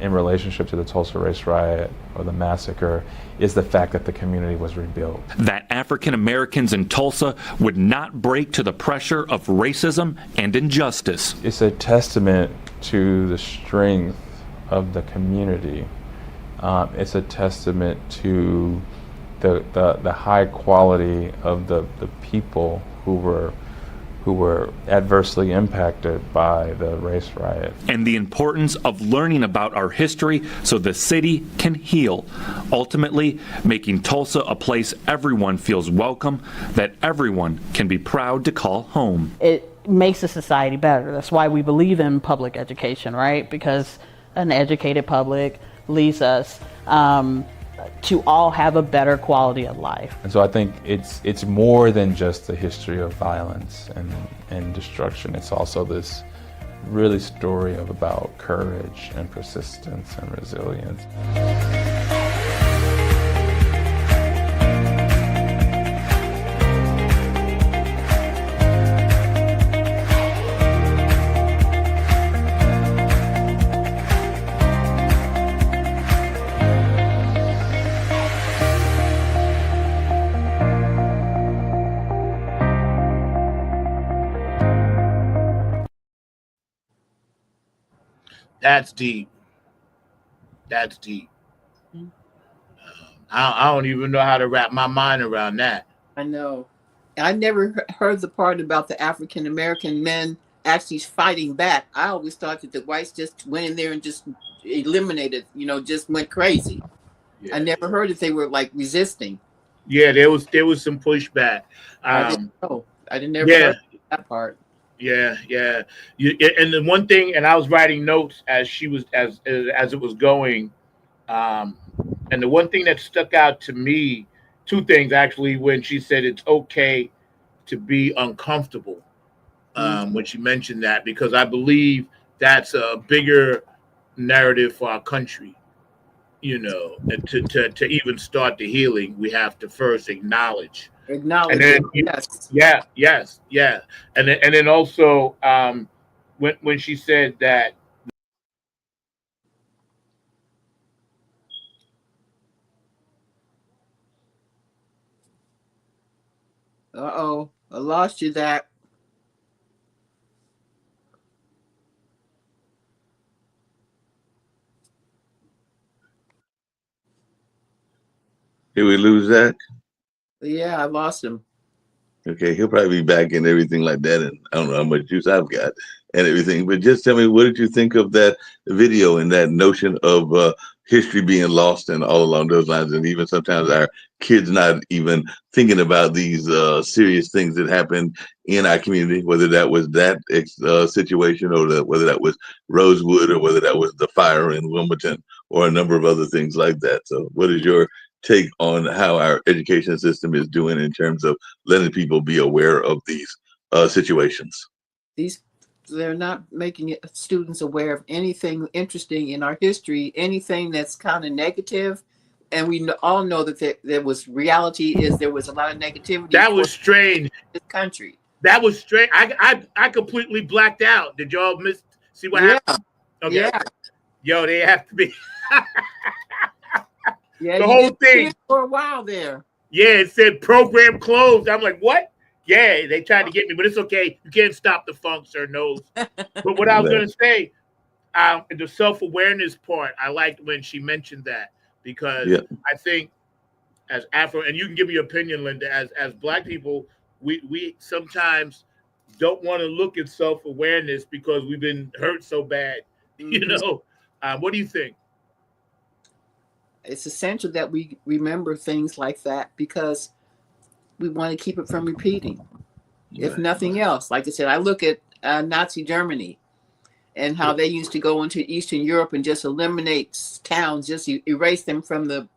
in relationship to the Tulsa Race Riot or the massacre is the fact that the community was rebuilt. That African Americans in Tulsa would not break to the pressure of racism and injustice. It's a testament to the strength of the community. It's a testament to the high quality of the people who were adversely impacted by the race riot. And the importance of learning about our history so the city can heal, ultimately making Tulsa a place everyone feels welcome, that everyone can be proud to call home. It makes the society better. That's why we believe in public education, right? Because an educated public leads us to all have a better quality of life. And so I think it's more than just the history of violence and destruction. It's also this really story about courage and persistence and resilience. That's deep. That's deep. I don't even know how to wrap my mind around that. I know. I never heard the part about the African American men actually fighting back. I always thought that the whites just went in there and just eliminated, just went crazy. Yeah. I never heard that they were like resisting. Yeah, there was some pushback. I didn't know. I didn't ever heard that part. Yeah. And the one thing, and I was writing notes as she was as it was going, and the one thing that stuck out to me, two things actually, when she said it's okay to be uncomfortable, when she mentioned that, because I believe that's a bigger narrative for our country. And to even start the healing, we have to first acknowledge. And then, yes. And then also when she said that. Uh-oh, I lost you that. Did we lose Zach? Yeah, I lost him. Okay, he'll probably be back and everything like that. And I don't know how much juice I've got and everything. But just tell me, what did you think of that video and that notion of history being lost and all along those lines? And even sometimes our kids not even thinking about these serious things that happened in our community, whether that was that situation or whether that was Rosewood or whether that was the fire in Wilmington or a number of other things like that. So what is your take on how our education system is doing in terms of letting people be aware of these situations? They're not making students aware of anything interesting in our history, anything that's kind of negative. And we all know that there was reality is there was a lot of negativity. That was strange. This country. That was strange. I completely blacked out. Did y'all see what happened? Okay. Yeah. Yo, they have to be. Yeah, the whole thing for a while there. Yeah, it said program closed. I'm like, what? Yeah, they tried to get me, but it's okay. You can't stop the funk, sir knows. But what I was going to say, the self-awareness part, I liked when she mentioned that, because I think as Afro, and you can give me your opinion, Linda, as Black people, we sometimes don't want to look at self-awareness because we've been hurt so bad. You know, what do you think? It's essential that we remember things like that because we want to keep it from repeating. If nothing else, like I said, I look at Nazi Germany and how they used to go into Eastern Europe and just eliminate towns, just erase them from the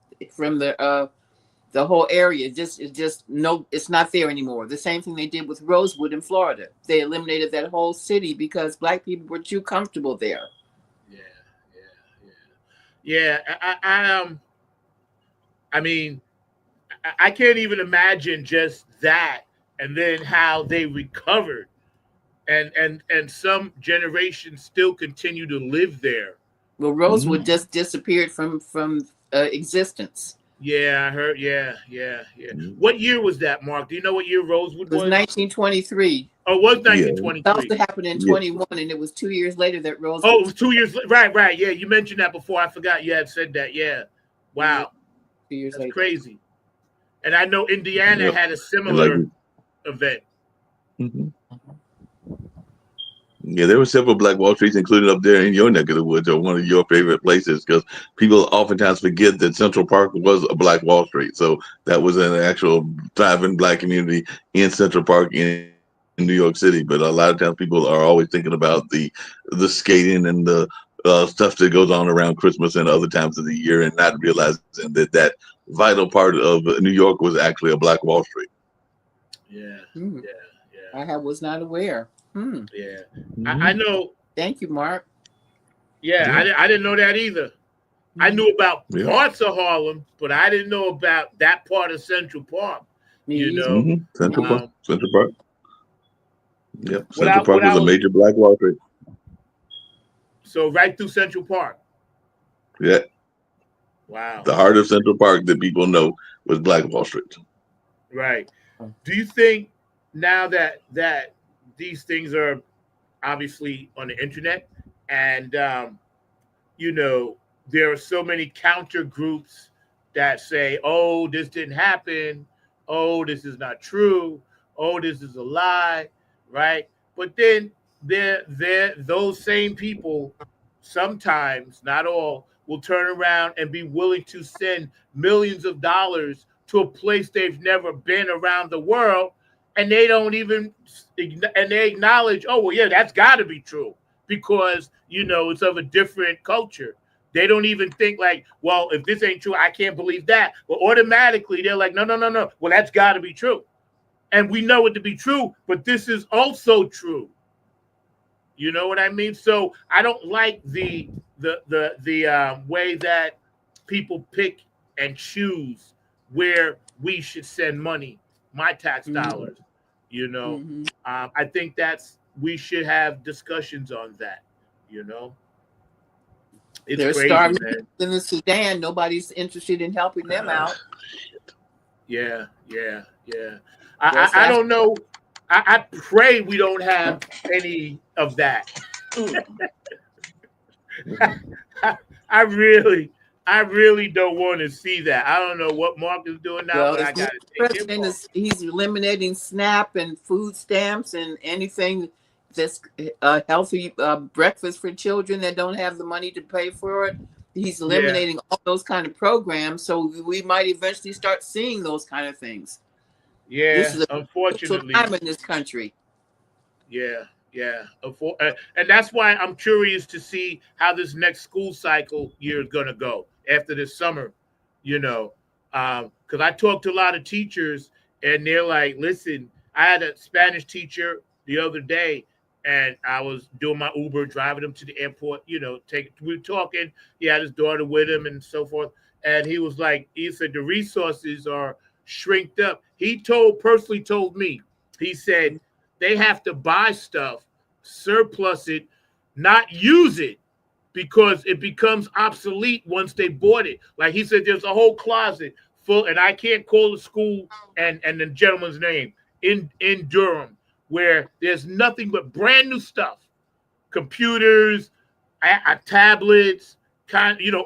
whole area. It's not there anymore. The same thing they did with Rosewood in Florida. They eliminated that whole city because Black people were too comfortable there. Yeah. I mean, I can't even imagine just that, and then how they recovered, and some generations still continue to live there. Well, Rosewood just disappeared from existence. Yeah, I heard. Yeah. What year was that, Mark? Do you know what year Rosewood was? It was 1923. Oh, it was 1923. It also happened in 21, and it was 2 years later that Rosewood. Oh, it was 2 years. Right. Yeah, you mentioned that before. I forgot you had said that. Yeah. Wow. 2 years later. Crazy. And I know Indiana had a similar event. Yeah, there were several Black Wall Streets, including up there in your neck of the woods, or one of your favorite places, because people oftentimes forget that Central Park was a Black Wall Street. So that was an actual thriving Black community in Central Park in New York City. But a lot of times people are always thinking about the skating and the stuff that goes on around Christmas and other times of the year, and not realizing that vital part of New York was actually a Black Wall Street. Yeah. I was not aware. Yeah, I know. Thank you, Mark. Yeah. I didn't know that either. I knew about parts of Harlem, but I didn't know about that part of Central Park. Central Park. Yep, Central Park was a major Black Wall Street. So right through Central Park. Yeah. Wow. The heart of Central Park that people know was Black Wall Street. Right. Do you think now that these things are obviously on the internet, and there are so many counter groups that say, "Oh, this didn't happen. Oh, this is not true. Oh, this is a lie," right? But then those same people, sometimes, not all, will turn around and be willing to send millions of dollars to a place they've never been around the world, and they don't even, and they acknowledge, oh, well, yeah, that's got to be true because, it's of a different culture. They don't even think like, well, if this ain't true, I can't believe that. But automatically they're like, no. Well, that's got to be true. And we know it to be true, but this is also true. You know what I mean? So I don't like the way that people pick and choose where we should send money, my tax dollars. I think we should have discussions on that. It's They're crazy, starving man. in the Sudan. Nobody's interested in helping them out. Yeah. I don't know. I pray we don't have any of that. I really don't want to see that. I don't know what Mark is doing now, but I got to take him off. He's eliminating SNAP and food stamps and anything that's healthy breakfast for children that don't have the money to pay for it. He's eliminating all those kind of programs, so we might eventually start seeing those kind of things. Yeah, this is unfortunately, time in this country. Yeah, Yeah, and that's why I'm curious to see how this next school cycle year is going to go after this summer, you know, because I talked to a lot of teachers and they're like, listen, I had a Spanish teacher the other day and I was doing my Uber, driving him to the airport, we were talking. He had his daughter with him and so forth. And he was like, he said the resources are shrinked up. He personally told me, he said, they have to buy stuff, surplus it, not use it because it becomes obsolete once they bought it. Like he said, there's a whole closet full, and I can't call the school and the gentleman's name in Durham, where there's nothing but brand new stuff, computers, tablets,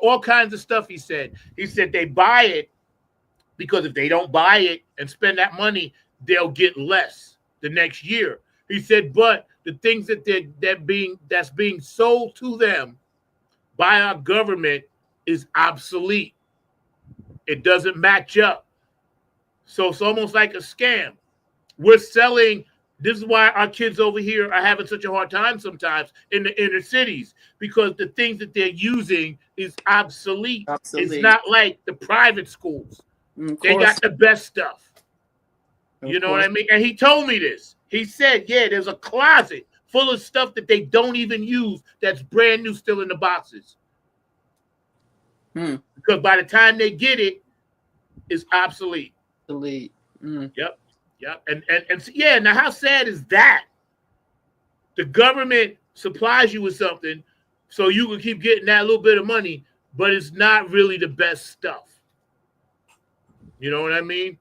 all kinds of stuff. He said they buy it because if they don't buy it and spend that money, they'll get less the next year. He said, but the things that's being sold to them by our government is obsolete. It doesn't match up. So it's almost like a scam. We're selling. This is why our kids over here are having such a hard time sometimes in the inner cities, because the things that they're using is obsolete. It's not like the private schools. They got the best stuff. You know what I mean? And he told me this. He said, yeah, there's a closet full of stuff that they don't even use that's brand new still in the boxes. Because by the time they get it, it's obsolete. Obsolete. Yep. And yeah, now how sad is that? The government supplies you with something so you can keep getting that little bit of money, but it's not really the best stuff. You know what I mean?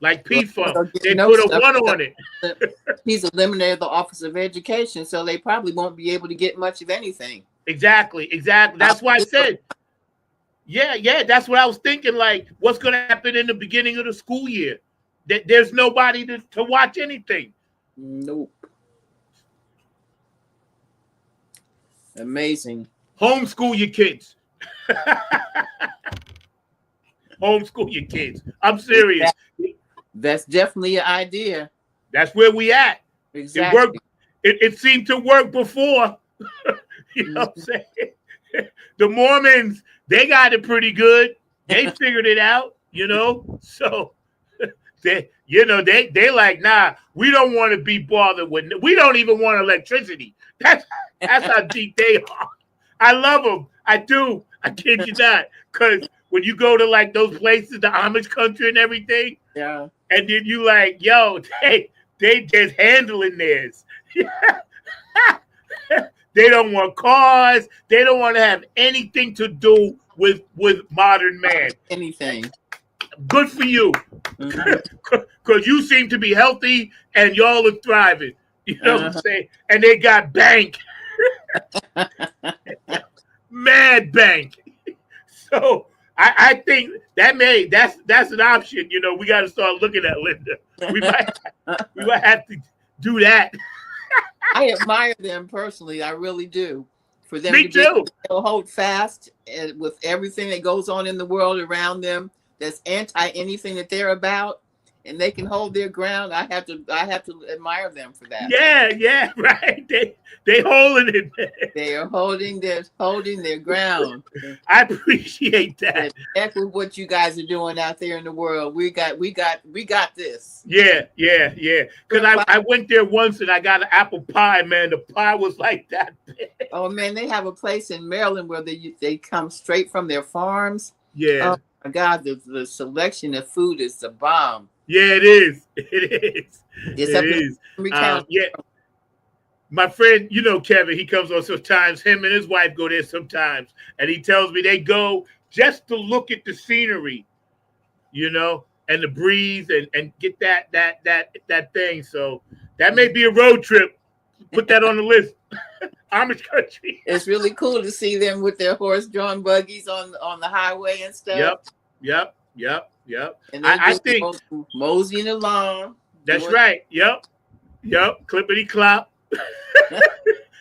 Like P-Funk, they put a 1 on it. He's eliminated the Office of Education, so they probably won't be able to get much of anything. Exactly. That's why I said, yeah, that's what I was thinking. Like, what's going to happen in the beginning of the school year? There's nobody to watch anything. Nope. Amazing. Homeschool your kids. Homeschool your kids. I'm serious. That's definitely an idea. That's where we at. Exactly. It worked. It seemed to work before. You know what I'm saying? The Mormons, they got it pretty good. They figured it out, So they like, nah, we don't want to be bothered with. We don't even want electricity. That's how deep they are. I love them. I do. I kid you not. Because when you go to like those places, the Amish country and everything, yeah, and then you like, yo, they just handling this. They don't want cars. They don't want to have anything to do with modern man. Anything. Good for you. Because you seem to be healthy and y'all are thriving. You know what I'm saying? And they got bank. Mad bank. So I think that's an option. We got to start looking at, Linda. We might have to do that. I admire them personally. I really do. For them Me too. Hold fast with everything that goes on in the world around them that's anti anything that they're about, and they can hold their ground. I have to admire them for that. Yeah, right. They holding it. They are holding their ground. I appreciate that. That's what you guys are doing out there in the world. We got this. Yeah. Because I went there once and I got an apple pie, man. The pie was like that big. Oh man, they have a place in Maryland where they come straight from their farms. Yeah. Oh my God, the selection of food is the bomb. Yeah, it is. Yeah. My friend, Kevin, he comes on sometimes. Him and his wife go there sometimes. And he tells me they go just to look at the scenery, and the breeze and get that thing. So that may be a road trip. Put that on the list. Amish country. It's really cool to see them with their horse-drawn buggies on the highway and stuff. Yep. And I think moseying along. That's right. Yep. Clippity clop.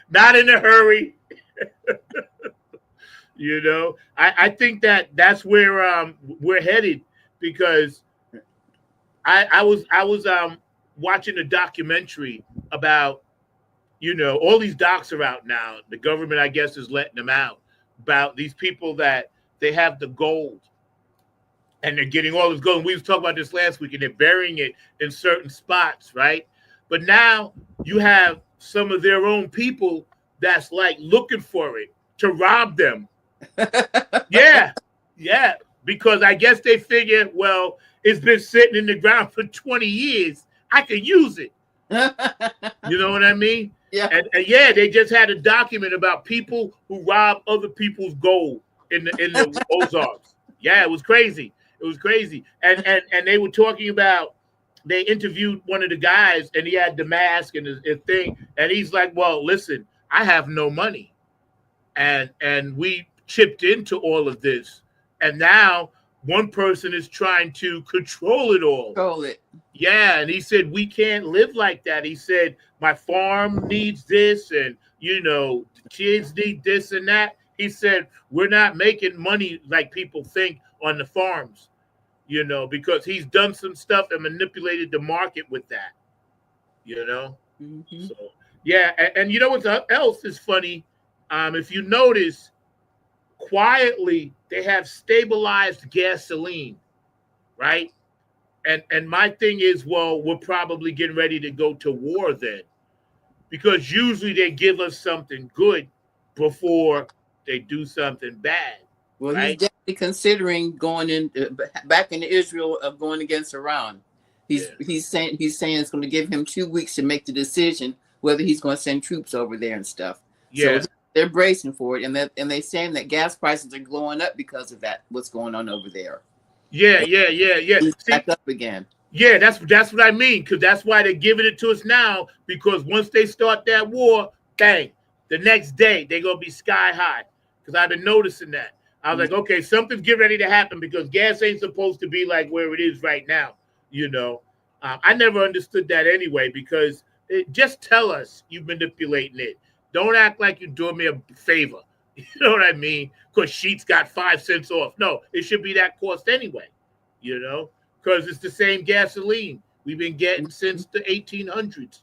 Not in a hurry. I think that's where we're headed, because I was watching a documentary about, you know, all these docs are out now. The government, I guess, is letting them out about these people that they have the gold and they're getting all this gold. And we was talking about this last week, and they're burying it in certain spots, right? But now you have some of their own people that's like looking for it to rob them. Yeah, because I guess they figure, well, it's been sitting in the ground for 20 years. I can use it. You know what I mean? Yeah. And yeah, they just had a document about people who rob other people's gold in the Ozarks. Yeah, it was crazy. It was crazy. And they were talking about, they interviewed one of the guys, and he had the mask and his thing, and he's like, well, listen, I have no money. And we chipped into all of this. And now one person is trying to control it all. Control it. Yeah, and he said, we can't live like that. He said, my farm needs this, and, you know, the kids need this and that. He said, we're not making money like people think on the farms, you know, because he's done some stuff and manipulated the market with that, you know. Mm-hmm. So, yeah, and you know what else is funny? If you notice, quietly, they have stabilized gasoline, right? And my thing is, well, we're probably getting ready to go to war then, because usually they give us something good before they do something bad. Well, right? he's definitely considering going in back into Israel of going against Iran. He's saying it's going to give him 2 weeks to make the decision whether he's going to send troops over there and stuff. Yeah. So they're bracing for it, and they're saying that gas prices are going up because of that. What's going on over there? Yeah. He's See, back up again. yeah, that's what I mean, because that's why they're giving it to us now, because once they start that war, bang, the next day they're going to be sky high, because I've been noticing that. I was like, okay, something's getting ready to happen, because gas ain't supposed to be like where it is right now, you know. I never understood that anyway, because just tell us you're manipulating it. Don't act like you're doing me a favor. You know what I mean? Because Sheetz got 5 cents off. No, it should be that cost anyway, you know, because it's the same gasoline we've been getting since the 1800s.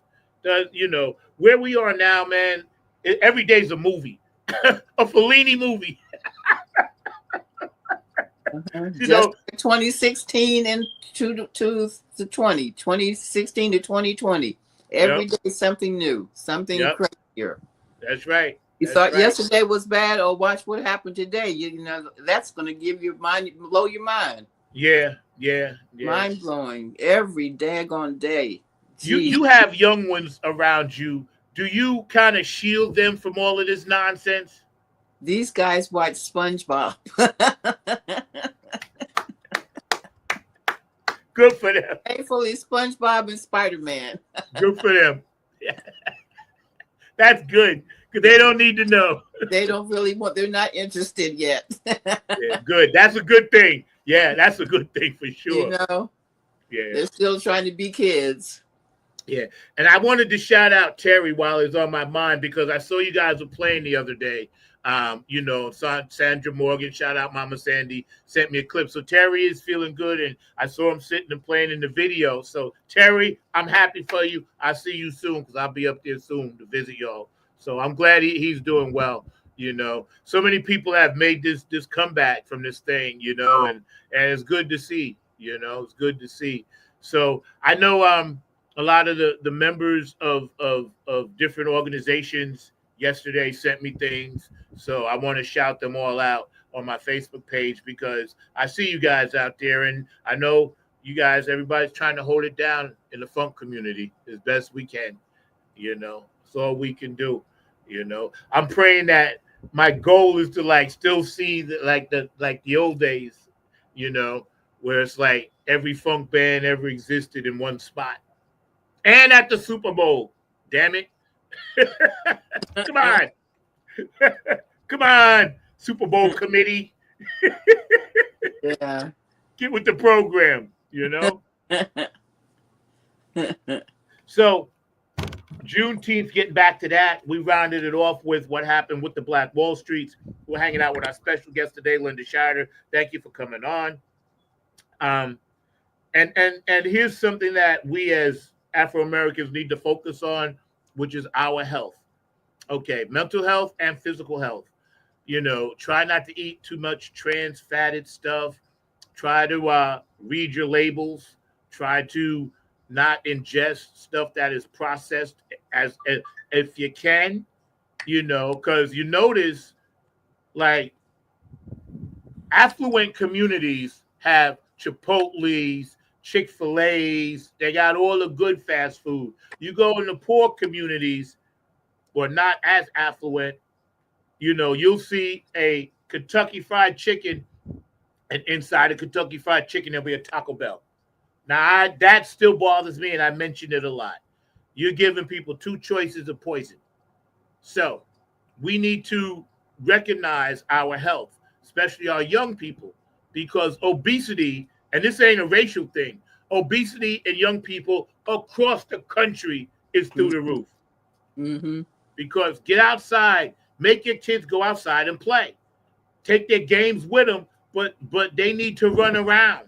You know, where we are now, man, every day's a movie, a Fellini movie. You know, 2016 and to 2016 to 2020. Every day something new, something crazier. That's right. You thought yesterday was bad, or watch what happened today. You know, that's going to give your mind, blow your mind. Yeah. Mind blowing every daggone day. You have young ones around you. Do you kind of shield them from all of this nonsense? These guys watch SpongeBob. Good for them. Thankfully, SpongeBob and Spider-Man. Good for them. That's good, because they don't need to know. They don't really want, they're not interested yet. Yeah, good. That's a good thing. Yeah, that's a good thing for sure. You know? Yeah. They're still trying to be kids. Yeah. And I wanted to shout out Terry while it's on my mind, because I saw you guys were playing the other day. You know, Sandra Morgan, shout out Mama Sandy, sent me a clip. So Terry is feeling good, and I saw him sitting and playing in the video. So Terry, I'm happy for you. I'll see you soon, because I'll be up there soon to visit y'all. So I'm glad he's doing well. You know, so many people have made this comeback from this thing, you know, and it's good to see, you know, it's good to see. So I know a lot of the members of different organizations yesterday sent me things. So I want to shout them all out on my Facebook page, because I see you guys out there, and I know you guys, everybody's trying to hold it down in the funk community as best we can. You know, it's all we can do. You know, I'm praying that my goal is to like still see the old days, you know, where it's like every funk band ever existed in one spot, and at the Super Bowl. Damn it. Come on. Come on, Super Bowl committee. Yeah. Get with the program, you know? So, Juneteenth, getting back to that, we rounded it off with what happened with the Black Wall Streets. We're hanging out with our special guest today, Linda Shider. Thank you for coming on. And here's something that we as Afro-Americans need to focus on, which is our health. Okay, mental health and physical health. Try not to eat too much trans fatted stuff. Try to read your labels. Try to not ingest stuff that is processed as if you can, because you notice like affluent communities have Chipotle's, Chick-fil-A's, they got all the good fast food. You go in the poor communities or not as affluent, you'll see a Kentucky Fried Chicken, and inside a Kentucky Fried Chicken, there'll be a Taco Bell. Now, that still bothers me, and I mention it a lot. You're giving people two choices of poison. So we need to recognize our health, especially our young people, because obesity, and this ain't a racial thing, obesity in young people across the country is through the roof. Mm-hmm. Because get outside, make your kids go outside and play. Take their games with them, but they need to run around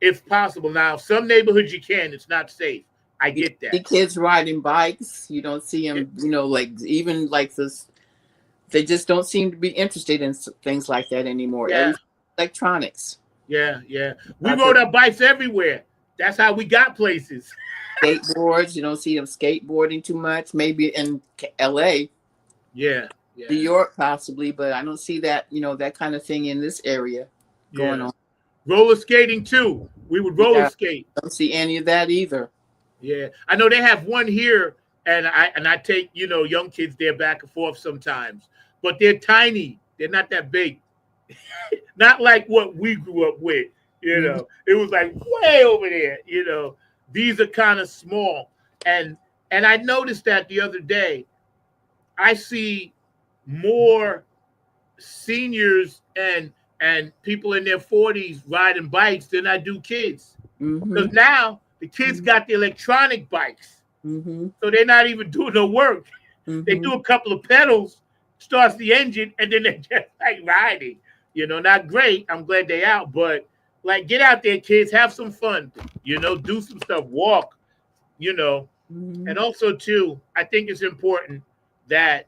if possible. Now, some neighborhoods you can, it's not safe. I get that. The kids riding bikes, you don't see them, like even like this, they just don't seem to be interested in things like that anymore. Yeah. Electronics. Yeah. We rode our bikes everywhere. That's how we got places. Skateboards, you don't see them skateboarding too much. Maybe in LA. Yeah. New York possibly, but I don't see that, that kind of thing in this area going on. Roller skating too. We would roller skate. Don't see any of that either. Yeah. I know they have one here, and I take, young kids there back and forth sometimes. But they're tiny. They're not that big. Not like what we grew up with, It was like way over there, These are kind of small. And I noticed that the other day. I see more seniors and people in their 40s riding bikes than I do kids. Because now the kids got the electronic bikes. So they're not even doing no work. They do a couple of pedals, starts the engine, and then they're just like riding. Not great. I'm glad they out, but like get out there, kids, have some fun. Do some stuff, walk, And also too, I think it's important that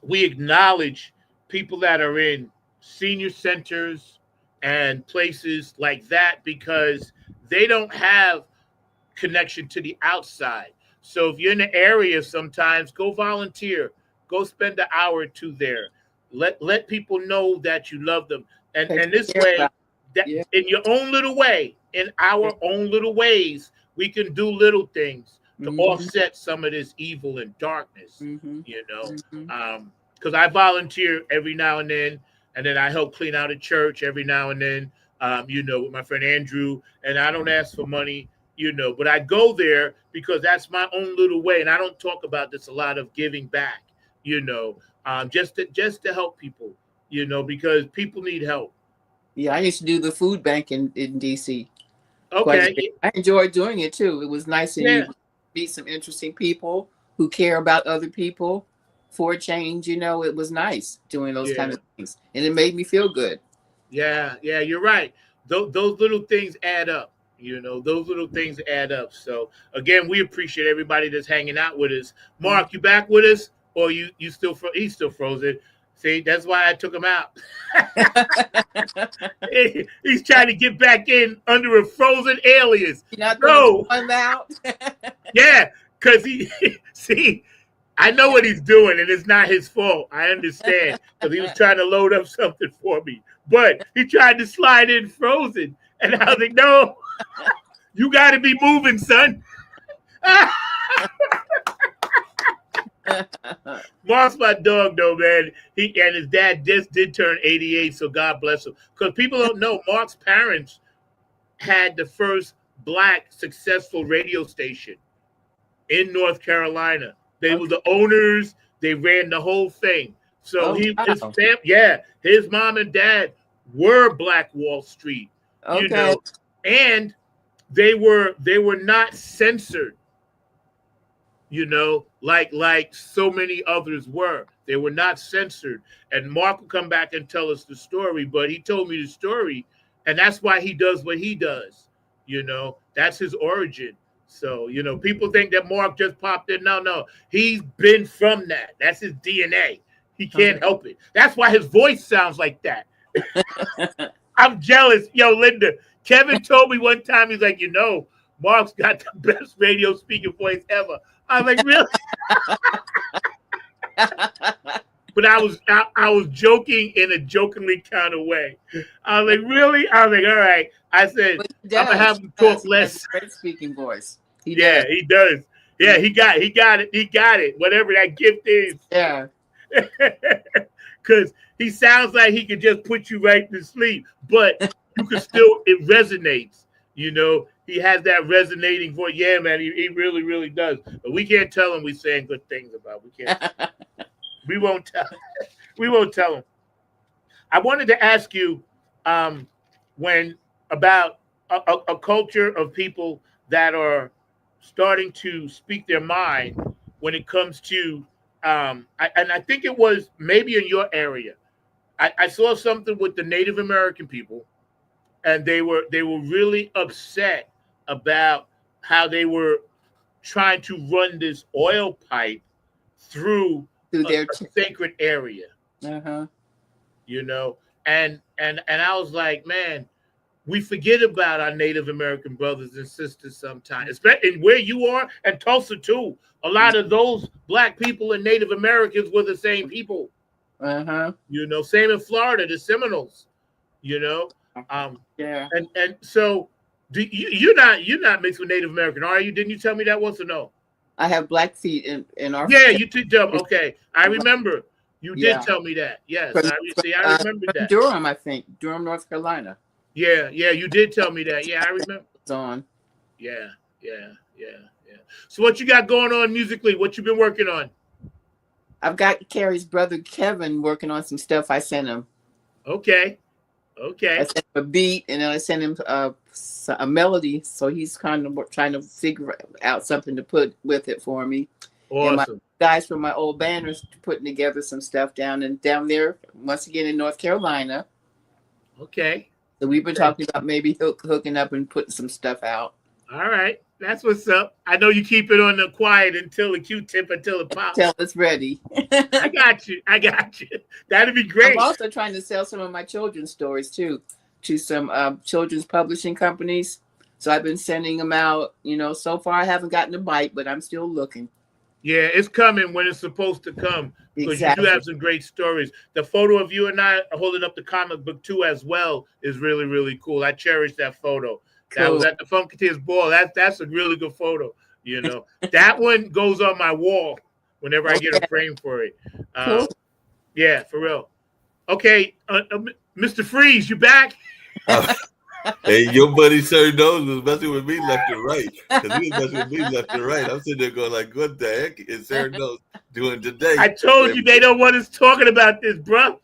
we acknowledge people that are in senior centers and places like that, because they don't have connection to the outside. So if you're in the area, sometimes go volunteer, go spend an hour or two there. Let people know that you love them. And this way, in your own little way, in our own little ways, we can do little things to offset some of this evil and darkness, because I volunteer every now and then I help clean out a church every now and then, with my friend Andrew, and I don't ask for money, but I go there because that's my own little way, and I don't talk about this a lot of giving back, just to help people, because people need help. Yeah, I used to do the food bank in DC. Okay. I enjoyed doing it too. It was nice to meet some interesting people who care about other people for a change. It was nice doing those kind of things, and it made me feel good. Yeah, you're right. Those little things add up. Those little things add up. So again, we appreciate everybody that's hanging out with us. Mark, you back with us, or you still he's still frozen? See, that's why I took him out. He's trying to get back in under a frozen alias. No, I'm out. Yeah, because I know what he's doing, and it's not his fault. I understand, because he was trying to load up something for me, but he tried to slide in frozen, and I was like, no, you got to be moving, son. Mark's my dog, though, man. He and his dad just did turn 88, so God bless him. Because people don't know, Mark's parents had the first Black successful radio station in North Carolina. They were the owners. They ran the whole thing. So his mom and dad were Black Wall Street. Okay. And they were not censored. Like so many others were. They were not censored. And Mark will come back and tell us the story, but he told me the story, and that's why he does what he does. You know, that's his origin. So, you know, people think that Mark just popped in. No, he's been from that. That's his DNA. He can't help it. That's why his voice sounds like that. I'm jealous. Yo, Linda, Kevin told me one time, he's like, you know, Mark's got the best radio speaking voice ever. I was like, really? But I was joking in a jokingly kind of way. I was like, really? I was like, all right. I said, I'm gonna have him talk less. Great speaking voice. He does. Yeah, he got it. He got it. Whatever that gift is. Yeah. Because he sounds like he could just put you right to sleep, but you can still, it resonates. You know, he has that resonating voice. Yeah, man, he really, really does. But we can't tell him we're saying good things about. We can't. We won't tell. We won't tell him. I wanted to ask you, when about a culture of people that are starting to speak their mind when it comes to, and I think it was maybe in your area. I saw something with the Native American people, and they were really upset about how they were trying to run this oil pipe through their sacred area. You know, and I was like, man, we forget about our Native American brothers and sisters sometimes, especially where you are, and Tulsa too. A lot of those Black people and Native Americans were the same people. You know, same in Florida, the Seminoles. You know, yeah. And so, you're not mixed with Native American, are you? Didn't you tell me that once or no? I have Blackfeet in our. Yeah, you did tell me. Okay, I remember. You did tell me that. Yes, I remember that. Durham, I think. Durham, North Carolina. Yeah, you did tell me that. Yeah, I remember. It's on. Yeah. So what you got going on musically? What you been working on? I've got Carrie's brother Kevin working on some stuff I sent him. Okay. I sent him a beat, and then I sent him a melody, so he's kind of trying to figure out something to put with it for me. Awesome. And my guys from my old band are putting together some stuff down there, once again in North Carolina. Okay. So we've been talking about maybe hooking up and putting some stuff out. All right. That's what's up. I know you keep it on the quiet until the Q-tip, until it pops. Until it's ready. I got you. That'd be great. I'm also trying to sell some of my children's stories too to some children's publishing companies. So I've been sending them out. You know, so far I haven't gotten a bite, but I'm still looking. Yeah, it's coming when it's supposed to come, because you do have some great stories. The photo of you and I holding up the comic book too as well is really, really cool. I cherish that photo. That was at the Funketeers Ball. That's a really good photo. You know, that one goes on my wall whenever I get a frame for it. Cool. Yeah, for real. Okay, Mr. Freeze, you back? Hey, your buddy Sir Nose was messing with me left and right. Because he was messing with me left and right. I'm sitting there going like, what the heck is Sir Nose doing today? I told you they don't want us talking about this, bro.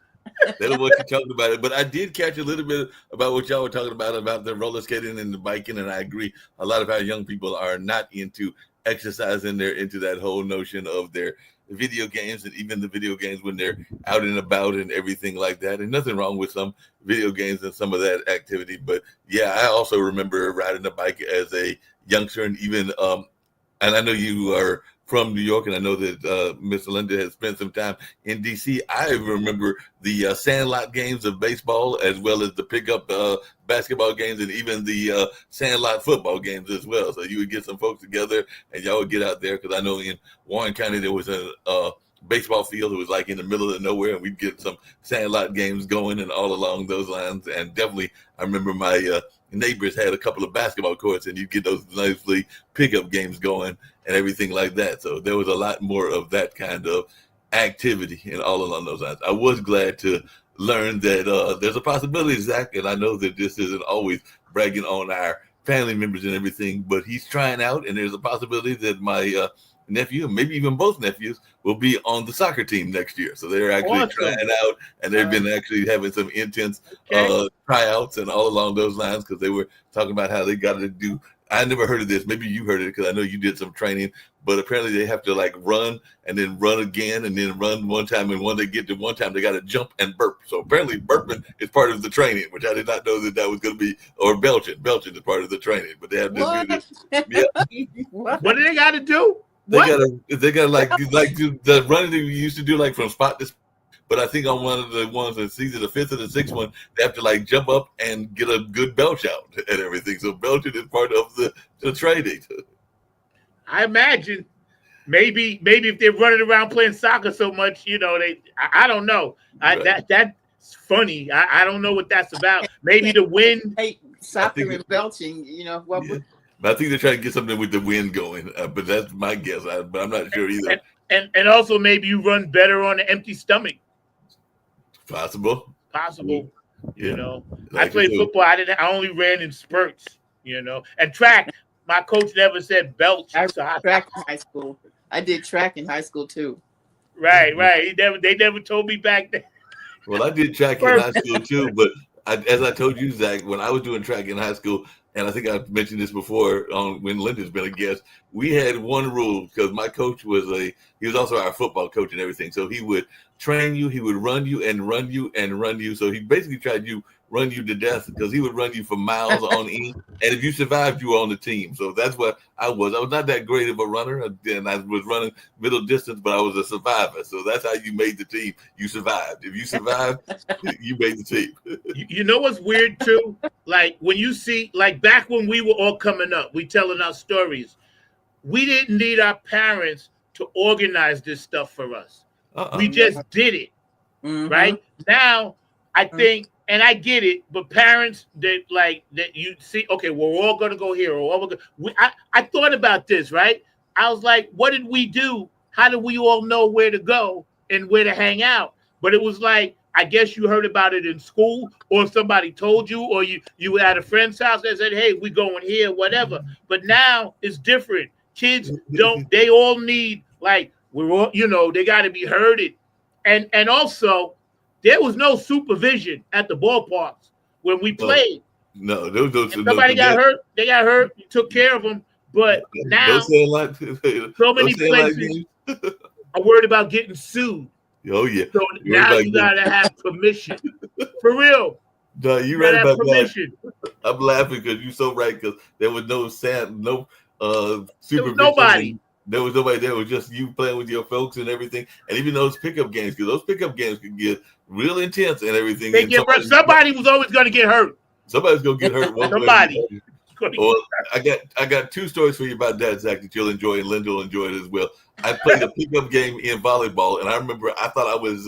They don't want you talking about it. But I did catch a little bit about what y'all were talking about the roller skating and the biking. And I agree. A lot of our young people are not into exercising. They're into that whole notion of their video games, and even the video games when they're out and about and everything like that. And nothing wrong with some video games and some of that activity. But yeah, I also remember riding a bike as a youngster, and even and I know you are from New York, and I know that Miss Linda has spent some time in DC. I remember the sandlot games of baseball, as well as the pickup basketball games, and even the sandlot football games as well. So you would get some folks together, and y'all would get out there, because I know in Warren County there was a baseball field. It was like in the middle of nowhere, and we'd get some sandlot games going and all along those lines. And definitely, I remember my neighbors had a couple of basketball courts, and you'd get those nicely pickup games going and everything like that. So there was a lot more of that kind of activity and all along those lines. I was glad to learn that there's a possibility, Zach, and I know that this isn't always bragging on our family members and everything, but he's trying out, and there's a possibility that my nephew, and maybe even both nephews, will be on the soccer team next year. So they're actually trying out, and they've been actually having some intense tryouts and all along those lines, because they were talking about how they got to do I never heard of this. Maybe you heard it because I know you did some training. But apparently they have to like run and then run again and then run one time. And when they get to one time, they got to jump and burp. So apparently burping is part of the training, which I did not know that was going to be, or belching. Belching is part of the training. But they have to do this. Yeah. What do they got to do? They gotta like the running that we used to do like from spot to spot. But I think on one of the ones that's either the fifth or the sixth one, they have to like jump up and get a good belch out and everything. So belching is part of the training. I imagine maybe if they're running around playing soccer so much, I don't know. Right. That's funny. I don't know what that's about. Maybe the wind. Hey, soccer and belching, what? Yeah. But I think they're trying to get something with the wind going. But that's my guess. But I'm not sure either. And also maybe you run better on an empty stomach. Possible. Yeah. Like I played football. I only ran in spurts. And track. My coach never said belch. I ran track in high school. I did track in high school too. Right. They never told me back then. Well, I did track in high school too, but as I told you, Zach, when I was doing track in high school, and I think I've mentioned this before when Linda's been a guest, we had one rule because my coach he was also our football coach and everything. So he would train you, he would run you and run you and run you. So he basically tried to run you to death because he would run you for miles on end. And if you survived, you were on the team. So that's what I was. I was not that great of a runner, and I was running middle distance, but I was a survivor. So that's how you made the team. You survived. If you survived, you made the team. You know what's weird too? Like when you see, like back when we were all coming up, we telling our stories, we didn't need our parents to organize this stuff for us. We just did it. Right? Now, I think, and I get it, but parents that you see, okay, well, we're all going to go here. I thought about this, right? I was like, what did we do? How did we all know where to go and where to hang out? But it was like, I guess you heard about it in school, or somebody told you, or you were at a friend's house and said, hey, we going here, whatever. But now it's different. Kids they all need, like, we're all, they got to be herded. And also, there was no supervision at the ballparks when we played. No, somebody got hurt. They got hurt. You took care of them. But now, so many places are worried about getting sued. Oh yeah. So now you gotta have permission. For real. No, you're right about permission. That. I'm laughing because you're so right. Because there was no supervision. There was nobody. There was nobody there. It was just you playing with your folks and everything. And even those pickup games, because those pickup games can get real intense and everything. They get somebody was always going to get hurt. Somebody's going to get hurt. Somebody. Well, I got two stories for you about that, Zach, that you'll enjoy, and Linda will enjoy it as well. I played a pickup game in volleyball, and I remember I thought I was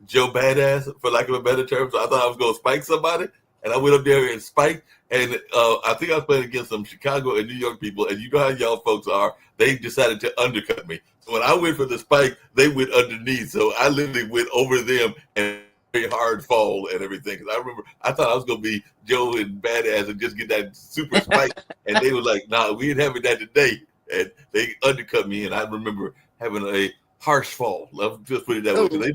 Joe Badass, for lack of a better term. So I thought I was going to spike somebody, and I went up there and spiked. And I think I was playing against some Chicago and New York people, and you know how y'all folks are. They decided to undercut me. So when I went for the spike, they went underneath. So I literally went over them and very hard fall and everything. Because I remember I thought I was going to be Joe and Badass and just get that super spike. And they were like, nah, we ain't having that today. And they undercut me. And I remember having a harsh fall. Let's just put it that way.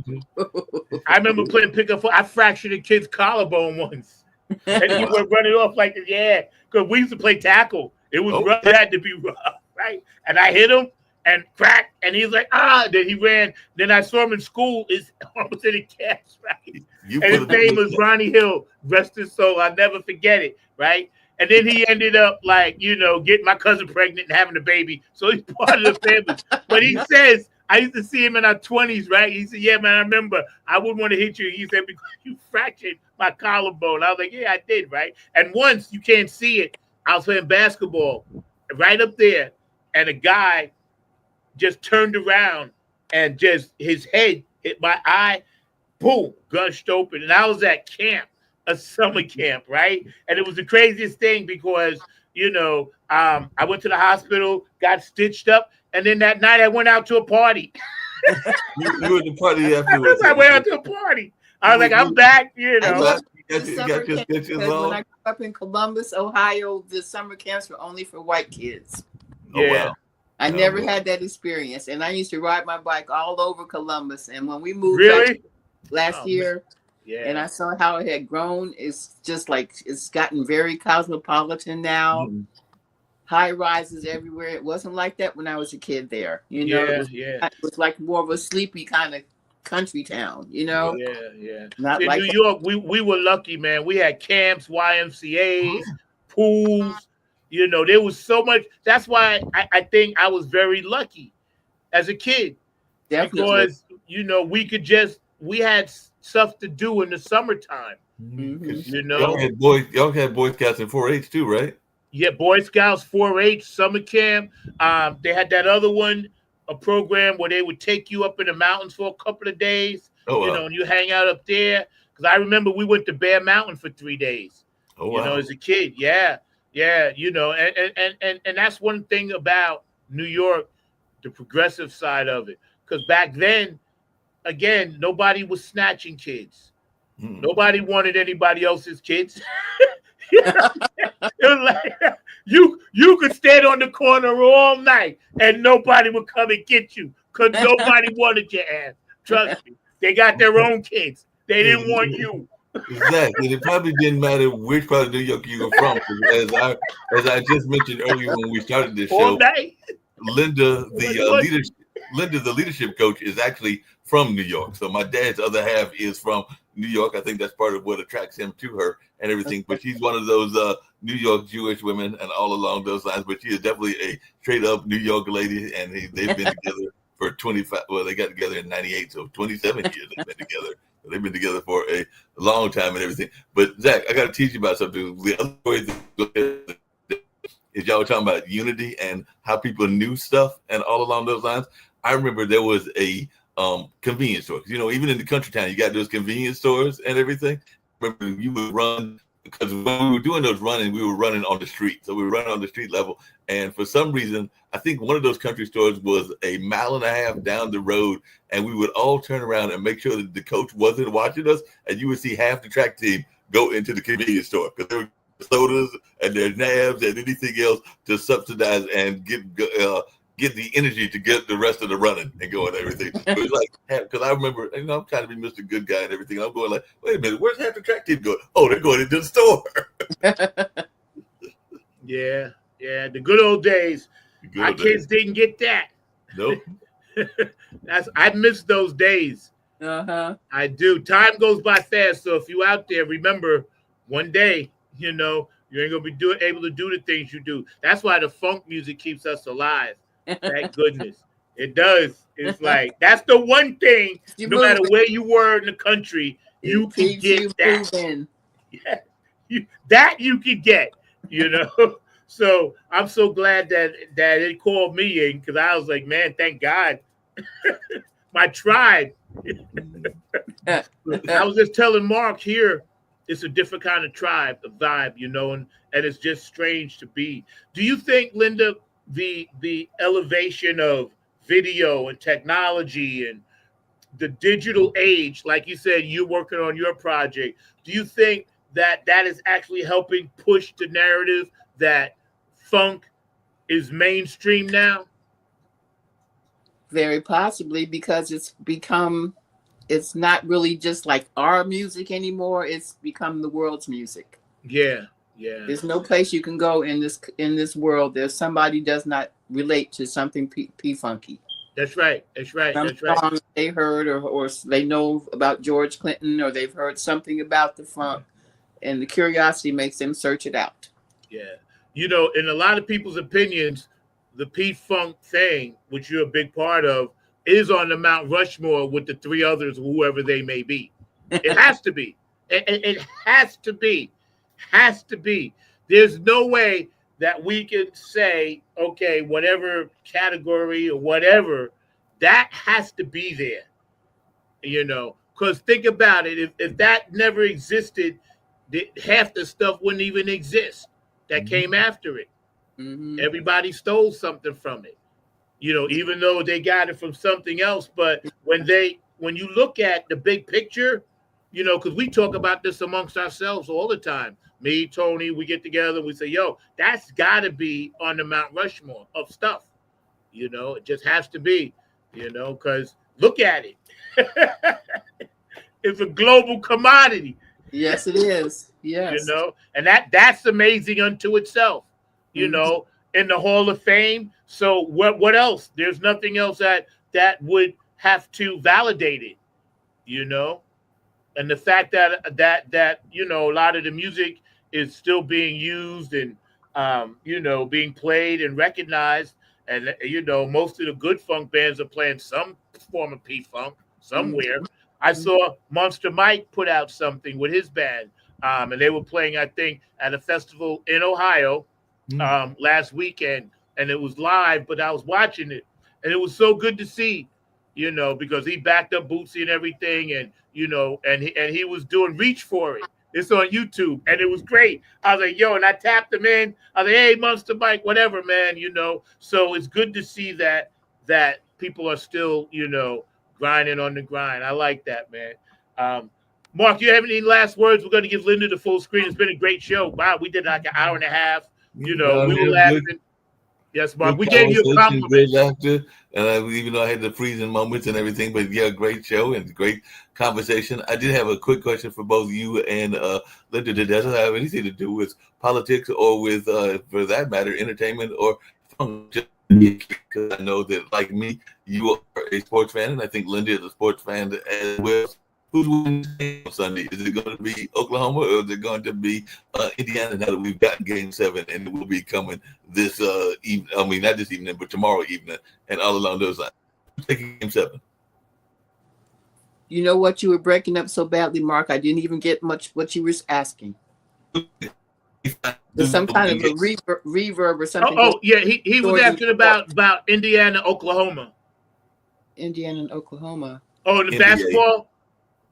I remember playing pickup. I fractured a kid's collarbone once. And he went running off like this. Yeah, because we used to play tackle. It was rough. It had to be rough, right? And I hit him and crack, and he's like, Then he ran. Then I saw him in school. It's almost in a cast, right? And his name was Ronnie Hill. Rest his soul. I'll never forget it, right? And then he ended up getting my cousin pregnant and having a baby. So he's part of the family. But he says, I used to see him in our 20s, right? He said, yeah, man, I remember. I wouldn't want to hit you. He said, because you fractured my collarbone. I was like, yeah, I did, right? And once, you can't see it, I was playing basketball right up there, and a guy just turned around and just his head hit my eye, boom, gushed open. And I was at camp, a summer camp, right? And it was the craziest thing because, I went to the hospital, got stitched up, and then that night I went out to a party. You were at the party afterwards. I went out to a party. I was like, I'm back, You got your stitches on. When I grew up in Columbus, Ohio, the summer camps were only for white kids. Oh, yeah. Wow. I never had that experience. And I used to ride my bike all over Columbus. And when we moved back last year, and I saw how it had grown, it's just like it's gotten very cosmopolitan now. high rises everywhere. It wasn't like that when I was a kid there. You know, it was like more of a sleepy kind of country town, you know? Yeah. Not In like New York, we were lucky, man. We had camps, YMCA's, pools. You know, there was so much. That's why I think I was very lucky as a kid definitely. because, you know, we had stuff to do in the summertime. Hmm. You know, Y'all had Boy Scouts and 4-H too, right? yeah, Boy Scouts, 4-H, summer camp. They had that other one, a program where they would take you up in the mountains for a couple of days, Oh you wow. know, and you hang out up there. Because I remember we went to Bear Mountain for 3 days, Oh you know, wow. as a kid. Yeah, you know, and that's one thing about New York, the progressive side of it. Because back then, again, nobody was snatching kids. Mm. Nobody wanted anybody else's kids. You know what I'm saying? It was like you could stand on the corner all night and nobody would come and get you because nobody wanted your ass. Trust me, they got their own kids. They didn't want you. Exactly. It probably didn't matter which part of New York you were from. 'Cause as I just mentioned earlier when we started this All show, night. Linda, Nobody the wants you. leadership coach, is actually from New York. So my dad's other half is from New York. I think that's part of what attracts him to her and everything. But she's one of those New York Jewish women and all along those lines. But she is definitely a straight up New York lady, and they've been together for 25. Well, they got together in '98, so 27 years they've been together. They've been together for a long time and everything. But Zach, I got to teach you about something. The other way is y'all were talking about unity and how people knew stuff and all along those lines. I remember there was a convenience store. You know, even in the country town, you got those convenience stores and everything. Remember, you would run because when we were doing those running, we were running on the street. So we were running on the street level. And for some reason, I think one of those country stores was a mile and a half down the road. And we would all turn around and make sure that the coach wasn't watching us. And you would see half the track team go into the convenience store because they were sodas and their nabs and anything else to subsidize and get the energy to get the rest of the running and going and everything. It was like, because I remember, you know, I'm trying to be Mr. Good Guy and everything. I'm going like, wait a minute, where's half the track team going? Oh, they're going into the store. Yeah, the good old days. Our kids didn't get that. Nope. I miss those days. Uh-huh. I do. Time goes by fast. So if you out there, remember, one day, you know, you ain't gonna be able to do the things you do. That's why the funk music keeps us alive. Thank goodness. It does. It's like that's the one thing, no matter where you were in the country, you can get that. Yeah, you can get, you know. So I'm so glad that it called me in because I was like, man, thank God. My tribe. I was just telling Mark here, it's a different kind of tribe, the vibe, you know, and it's just strange to be. Do you think, Linda, the elevation of video and technology and the digital age, like you said, you're working on your project, do you think that is actually helping push the narrative that funk is mainstream now? Very possibly, because it's not really just like our music anymore. It's become the world's music. Yeah. There's no place you can go in this world. There's somebody does not relate to something P-funky. That's right. Some song they heard or they know about George Clinton, or they've heard something about the funk, and the curiosity makes them search it out. Yeah. You know, in a lot of people's opinions, the P-Funk thing, which you're a big part of, is on the Mount Rushmore with the three others, whoever they may be. It has to be. It has to be. Has to be. There's no way that we can say, okay, whatever category or whatever, that has to be there. You know, because think about it. If that never existed, half the stuff wouldn't even exist that came after it. Mm-hmm. Everybody stole something from it, you know, even though they got it from something else. But when you look at the big picture, you know, because we talk about this amongst ourselves all the time. Me, Tony, we get together and we say, yo, that's got to be on the Mount Rushmore of stuff. You know, it just has to be, you know, because look at it. It's a global commodity. Yes, it is. Yes. You know, and that's amazing unto itself. You know, in the Hall of Fame. So what else? There's nothing else that would have to validate it, you know. And the fact that you know, a lot of the music is still being used and you know, being played and recognized, and you know, most of the good funk bands are playing some form of P-funk somewhere. I saw Monster Mike put out something with his band, and they were playing, I think, at a festival in Ohio last weekend, and it was live, but I was watching it, and it was so good to see, you know, because he backed up Bootsy and everything, and you know, and he was doing Reach for It. It's on YouTube, and it was great. I was like, yo, and I tapped him in. I was like, hey, Monster Mike, whatever, man, you know. So it's good to see that people are still, you know, grinding on the grind. I like that, man. Mark, you have any last words? We're going to give Linda the full screen. It's been a great show. Wow, we did like an hour and a half. You know, we were laughing. Yes, Mark. We gave you a compliment. Good laughter, and even though I had the freezing moments and everything, but yeah, great show and great conversation. I did have a quick question for both you and Linda. That doesn't have anything to do with politics or with, for that matter, entertainment or fun. Because I know that, like me, you are a sports fan, and I think Linda is a sports fan as well. Who's winning on Sunday? Is it going to be Oklahoma or is it going to be Indiana? Now that we've got Game 7 and it will be coming this evening, I mean not this evening, but tomorrow evening, and all along those lines. Taking Game 7. You know what? You were breaking up so badly, Mark. I didn't even get much what you were asking. There's some kind of a reverb or something. Oh yeah, he was asking about Indiana, Oklahoma. Indiana and Oklahoma. Oh, the basketball.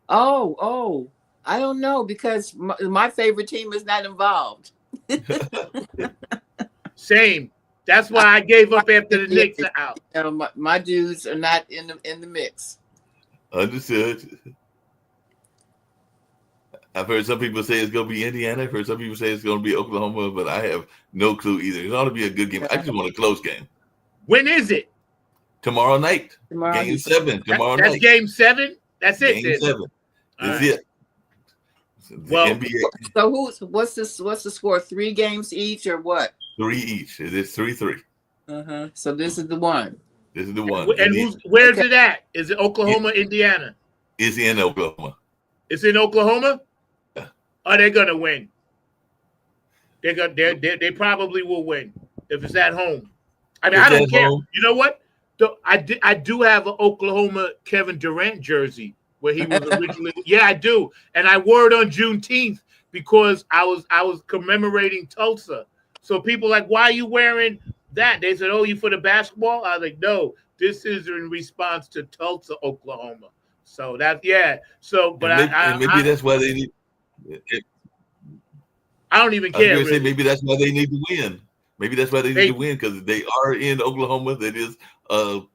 Oh, I don't know because my favorite team is not involved. Same. That's why I gave up after the Knicks are out. You know, my dudes are not in the mix. Understood. I've heard some people say it's going to be Indiana. I've heard some people say it's going to be Oklahoma, but I have no clue either. It ought to be a good game. I just want a close game. When is it? Tomorrow night. Game 7. Tomorrow night. That's Game 7? That's it. Game 7. That's it. Well, NBA. So what's the score? 3 games each or what? 3 each. It is 3-3. So this is the one. This is the one. And where's it at? Is it Oklahoma, Indiana? It's in Oklahoma. It's in Oklahoma? Yeah. Are they gonna win? They probably will win if it's at home. I mean, I don't care. Home. You know what? I do have an Oklahoma Kevin Durant jersey where he was originally. Yeah, I do, and I wore it on Juneteenth because I was commemorating Tulsa. So people are like, why are you wearing that? They said, oh, you for the basketball? I was like, no, this is in response to Tulsa, Oklahoma. So that's So, but maybe that's why they need. I don't even care. I was going to say maybe that's why they need to win. Maybe that's why they need to win because they are in Oklahoma. That is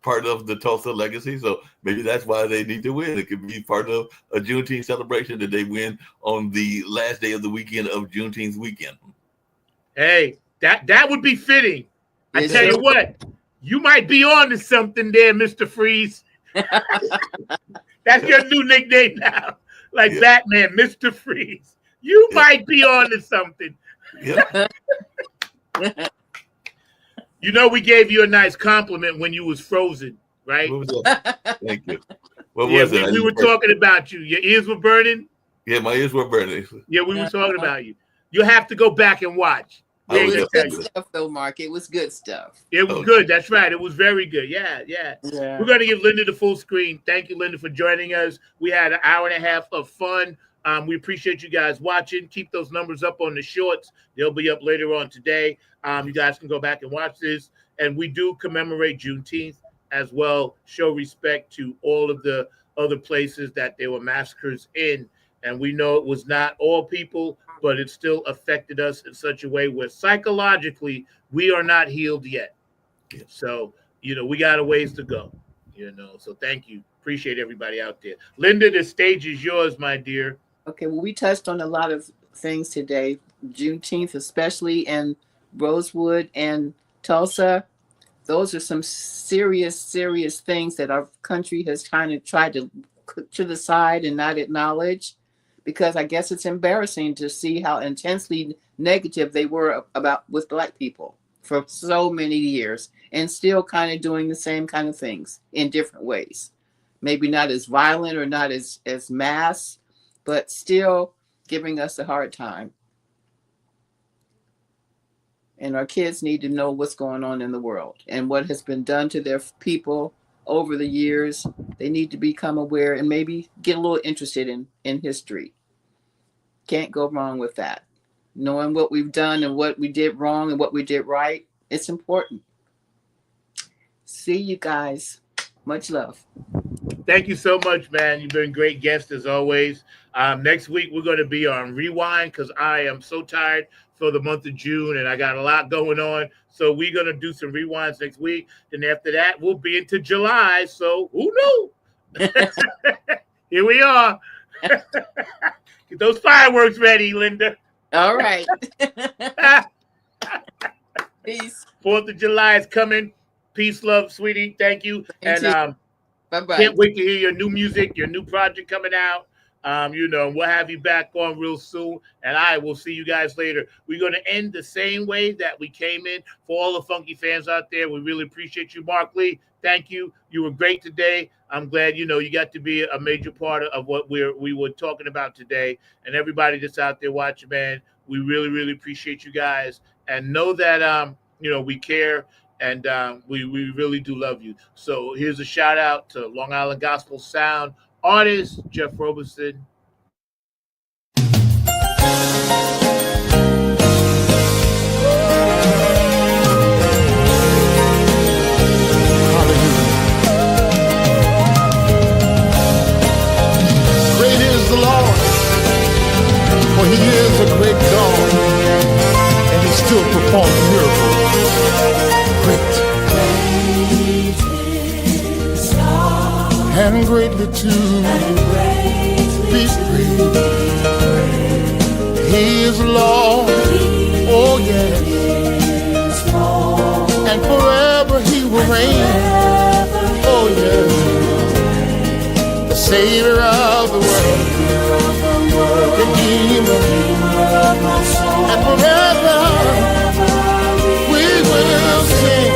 part of the Tulsa legacy. So maybe that's why they need to win. It could be part of a Juneteenth celebration that they win on the last day of the weekend of Juneteenth weekend. Hey, that would be fitting. I tell you what, you might be on to something there, Mr. Freeze. That's your new nickname now. Like Batman, Mr. Freeze. You might be on to something. Yeah. You know, we gave you a nice compliment when you was frozen, right? What was that? Thank you. What was it? We were talking about you. Your ears were burning? Yeah, my ears were burning. Yeah, we were talking about you. You have to go back and watch. It was good stuff, though, Mark. It was good stuff. It was good. That's right. It was very good. Yeah. We're going to give Linda the full screen. Thank you, Linda, for joining us. We had an hour and a half of fun. We appreciate you guys watching. Keep those numbers up on the shorts. They'll be up later on today. You guys can go back and watch this. And we do commemorate Juneteenth as well. Show respect to all of the other places that there were massacres in. And we know it was not all people, but it still affected us in such a way where psychologically we are not healed yet. So, we got a ways to go, So thank you. Appreciate everybody out there. Linda, the stage is yours, my dear. Okay, well, we touched on a lot of things today. Juneteenth, especially in Rosewood and Tulsa. Those are some serious things that our country has kind of tried to put to the side and not acknowledge, because I guess it's embarrassing to see how intensely negative they were with Black people. for so many years and still kind of doing the same kind of things in different ways. Maybe not as violent or not as mass, but still giving us a hard time. And our kids need to know what's going on in the world and what has been done to their people over the years. They need to become aware and maybe get a little interested in history. Can't go wrong with that. Knowing what we've done and what we did wrong and what we did right, it's important. See you guys. Much love. Thank you so much, man. You've been a great guest as always. Next week, we're going to be on Rewind because I am so tired for the month of June and I got a lot going on. So we're going to do some rewinds next week. And after that, we'll be into July. So who knew? Here we are. Get those fireworks ready, Linda. All right. Peace. 4th of July is coming. Peace, love, sweetie. Thank you. And bye-bye. Can't wait to hear your new music, your new project coming out. We'll have you back on real soon, and I will see you guys later. We're going to end the same way that we came in. For all the funky fans out there, we really appreciate you, Mark Lee. Thank you. You were great today. I'm glad, you got to be a major part of what we were talking about today. And everybody that's out there watching, man, we really, really appreciate you guys. And know that, we care. And we really do love you. So here's a shout out to Long Island Gospel Sound artist Jeff Roberson. Great is the Lord, for he is a great God, and he still performs miracles. Great. And greatly to be praised. He is Lord, oh yes, and forever he will reign, oh yes, the Savior of the world, Redeemer, and forever we will sing.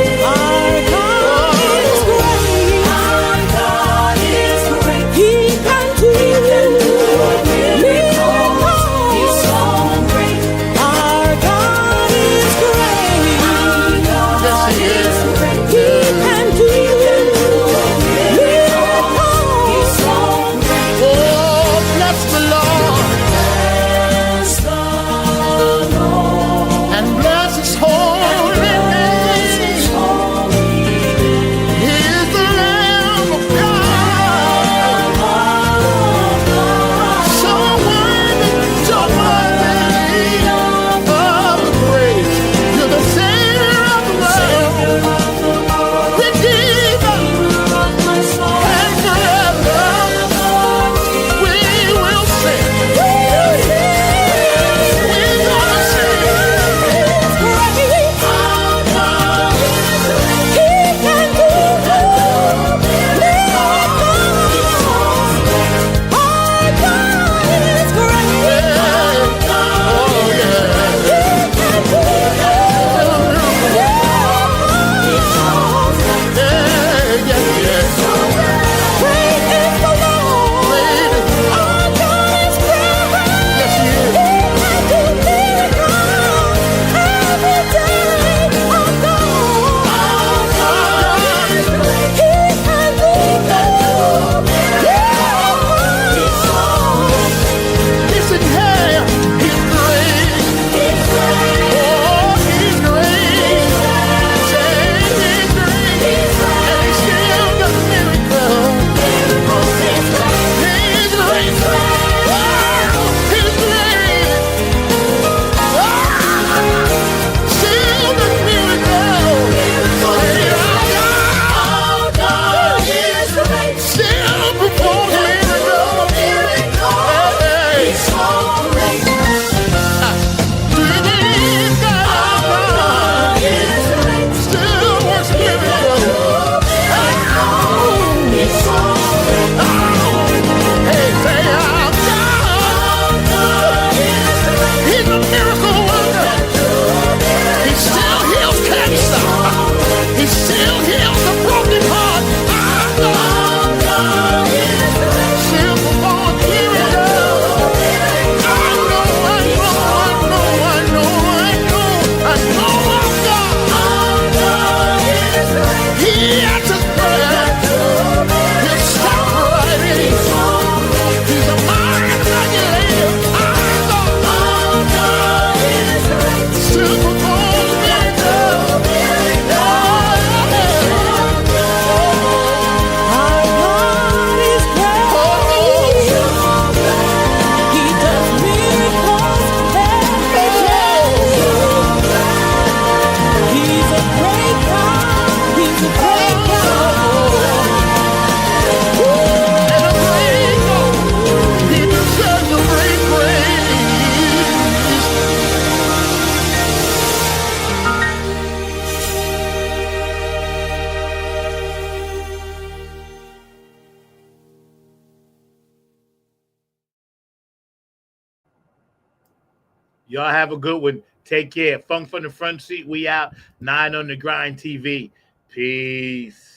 Y'all have a good one. Take care. Funk from the front seat. We out. 9 on the Grind TV. Peace.